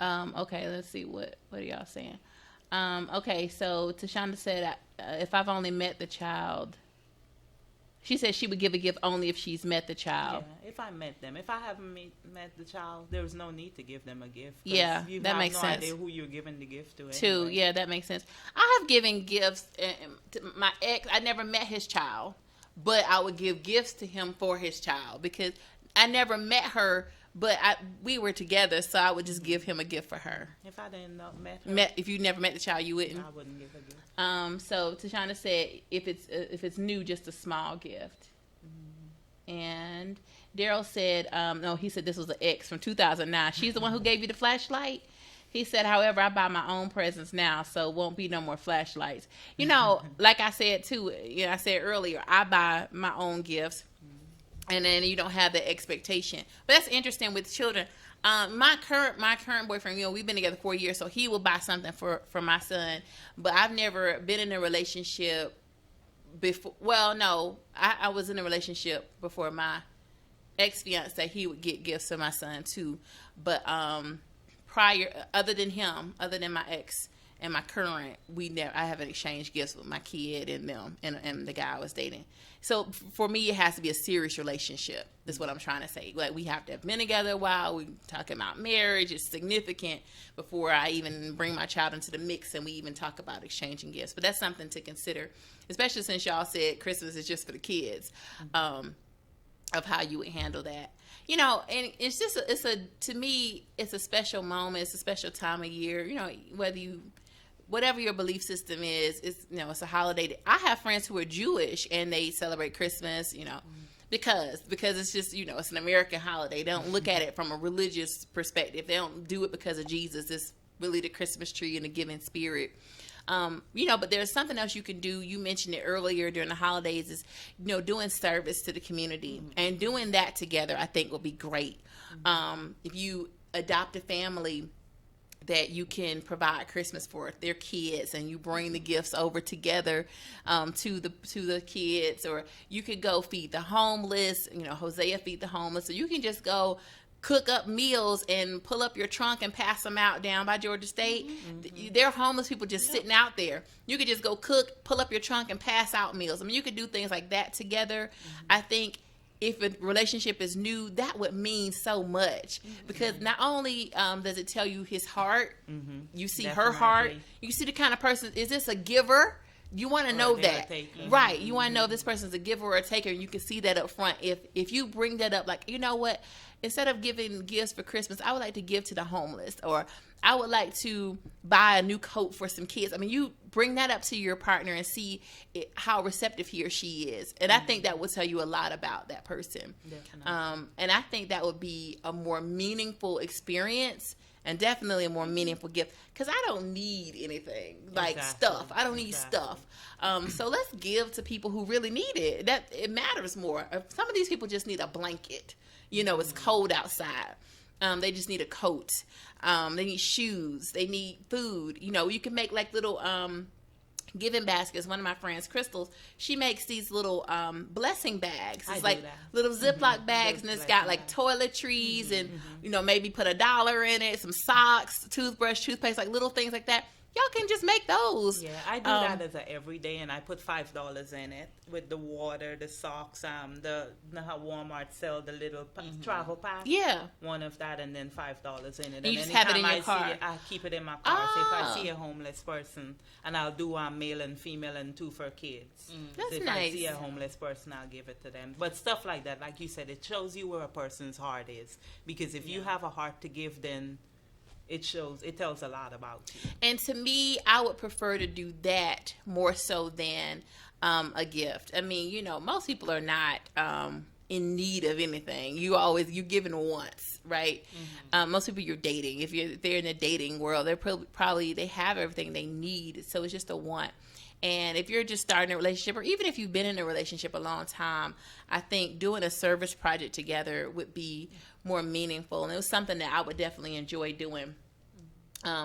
Okay, let's see. What are y'all saying? Okay, so Tashonda said, if I've only met the child, she said she would give a gift only if she's met the child. Yeah, if I met them. If I haven't met the child, there's no need to give them a gift. 'Cause Yeah, you that have makes no sense. idea who you're giving the gift to. Too, anyway. yeah, that makes sense. I have given gifts to my ex. I never met his child, but I would give gifts to him for his child because I never met her, But we were together, so I would just give him a gift for her. If I didn't know, met her, If you never met the child, you wouldn't. I wouldn't give a gift. So Tashana said, if it's new, just a small gift. And Daryl said, no, he said this was an ex from 2009. She's the one who gave you the flashlight. He said, however, I buy my own presents now, so won't be no more flashlights. You know, like I said too, I said earlier, I buy my own gifts, and then you don't have the expectation. But that's interesting with children. My current boyfriend, we've been together 4 years, so he will buy something for my son. But I've never been in a relationship before. Well, no, I was in a relationship before my ex-fiance. He would get gifts for my son too. But prior, other than my ex and my current, I haven't exchanged gifts with my kid and them and the guy I was dating. So for me, it has to be a serious relationship. That's what I'm trying to say. Like, we have to have been together a while. We talking about marriage. It's significant before I even bring my child into the mix and we even talk about exchanging gifts. But that's something to consider, especially since y'all said Christmas is just for the kids, of how you would handle that. And it's just, to me, it's a special moment. It's a special time of year. Whatever your belief system is, it's a holiday. I have friends who are Jewish and they celebrate Christmas, because it's just, it's an American holiday. They don't look at it from a religious perspective. They don't do it because of Jesus. It's really the Christmas tree and the giving spirit. But there's something else you can do. You mentioned it earlier during the holidays is, doing service to the community, and doing that together, I think will be great. If you adopt a family that you can provide Christmas for their kids, and you bring the gifts over together to the kids, or you could go feed the homeless. Hosea feed the homeless, so you can just go cook up meals and pull up your trunk and pass them out down by Georgia State. There are homeless people just sitting out there. You could just go cook, pull up your trunk, and pass out meals. I mean, you could do things like that together. I think if a relationship is new, that would mean so much, because not only does it tell you his heart, you see her heart, you see the kind of person, is this a giver? You want to know that, right? You want to know if this person's a giver or a taker, and you can see that up front. If you bring that up, like, you know what, instead of giving gifts for Christmas, I would like to give to the homeless, or I would like to buy a new coat for some kids. I mean, you bring that up to your partner and see how receptive he or she is. And I think that will tell you a lot about that person. And I think that would be a more meaningful experience, and definitely a more meaningful gift, because I don't need anything like stuff. I don't need stuff. So let's give to people who really need it. That it matters more. Some of these people just need a blanket. It's cold outside. They just need a coat. They need shoes. They need food. You can make like little giving baskets. One of my friends, Crystal, she makes these little blessing bags. It's like little Ziploc bags, and it's got like toiletries and maybe put $1 in it, some socks, toothbrush, toothpaste, like little things like that. Y'all can just make those. Yeah, I do that as a everyday, and I put $5 in it with the water, the socks, how Walmart sell the little travel pack. Yeah, one of that, and then $5 in it. And you just have it in your car. I keep it in my car. So if I see a homeless person, and I'll do male and female and 2 for kids. That's so if nice. I see a homeless person, I'll give it to them. But stuff like that, like you said, it shows you where a person's heart is. Because if you have a heart to give, then it tells a lot about you. And to me, I would prefer to do that more so than a gift. I mean, most people are not in need of anything. You're given once, right? Most people you're dating, if they're in the dating world, they're probably they have everything they need. So it's just a want. And if you're just starting a relationship, or even if you've been in a relationship a long time, I think doing a service project together would be more meaningful. And it was something that I would definitely enjoy doing.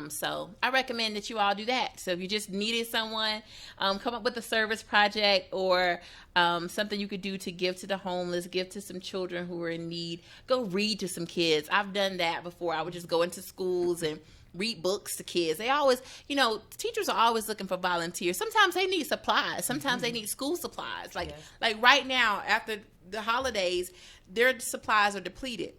So I recommend that you all do that. So if you just needed someone, come up with a service project, or something you could do to give to the homeless, give to some children who are in need. Go read to some kids. I've done that before. I would just go into schools and read books to kids. They always, teachers are always looking for volunteers. Sometimes they need supplies. Sometimes they need school supplies. Like right now, after the holidays, their supplies are depleted.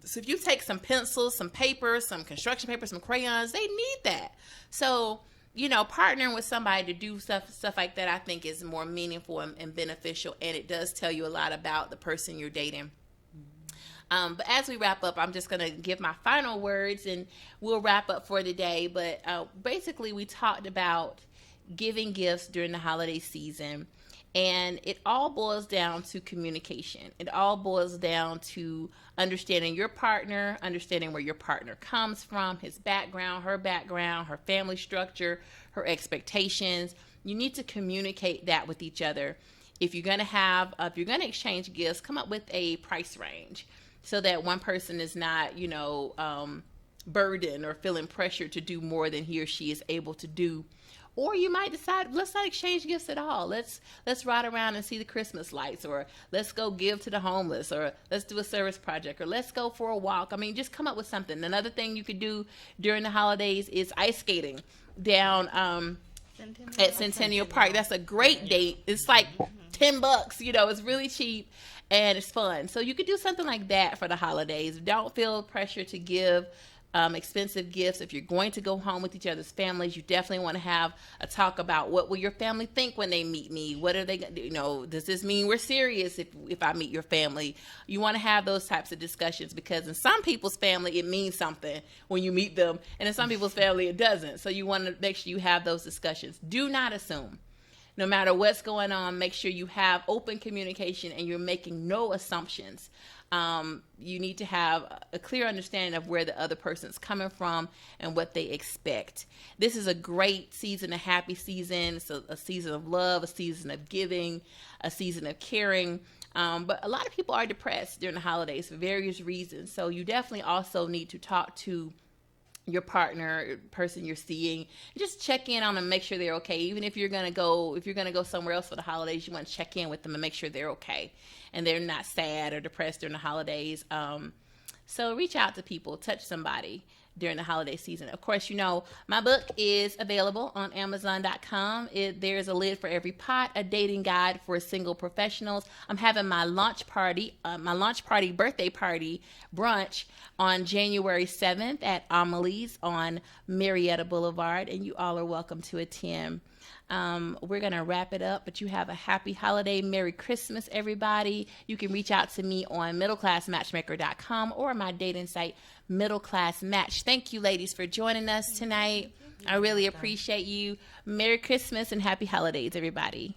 So if you take some pencils, some paper, some construction paper, some crayons, they need that. So, partnering with somebody to do stuff like that, I think is more meaningful and beneficial. And it does tell you a lot about the person you're dating. But as we wrap up, I'm just going to give my final words and we'll wrap up for today. But basically, we talked about giving gifts during the holiday season. And it all boils down to communication. It all boils down to understanding your partner, understanding where your partner comes from, his background, her family structure, her expectations. You need to communicate that with each other. If you're going to exchange gifts, come up with a price range so that one person is not, burdened or feeling pressured to do more than he or she is able to do. Or you might decide, let's not exchange gifts at all. Let's ride around and see the Christmas lights, or let's go give to the homeless, or let's do a service project, or let's go for a walk. I mean, just come up with something. Another thing you could do during the holidays is ice skating down at Centennial Park. That's a great date. It's like $10, it's really cheap and it's fun. So you could do something like that for the holidays. Don't feel pressure to give expensive gifts. If you're going to go home with each other's families, you definitely want to have a talk about what will your family think when they meet me? What are they, does this mean we're serious if I meet your family? You want to have those types of discussions, because in some people's family, it means something when you meet them, and in some people's family, it doesn't. So you want to make sure you have those discussions. Do not assume. No matter what's going on, make sure you have open communication and you're making no assumptions. You need to have a clear understanding of where the other person's coming from and what they expect. This is a great season, a happy season. It's a season of love, a season of giving, a season of caring. But a lot of people are depressed during the holidays for various reasons. So you definitely also need to talk to your partner, person you're seeing, just check in on them, make sure they're okay. Even if you're gonna go somewhere else for the holidays, you want to check in with them and make sure they're okay and they're not sad or depressed during the holidays. So reach out to people, touch somebody during the holiday season. Of course, my book is available on Amazon.com. There's a lid for every pot, a dating guide for single professionals. I'm having my launch party birthday party brunch on January 7th at Amelie's on Marietta Boulevard, and you all are welcome to attend. We're going to wrap it up, but you have a happy holiday. Merry Christmas, everybody. You can reach out to me on middleclassmatchmaker.com or my dating site, Middle Class Match. Thank you, ladies, for joining us tonight. I really appreciate you. Merry Christmas and happy holidays, everybody.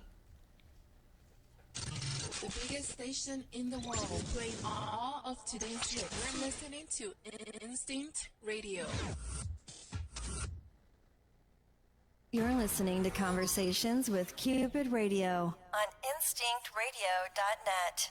The biggest station in the world, playing all of today's hits. You're listening to Instinct Radio. You're listening to Conversations with Cupid Radio on instinctradio.net.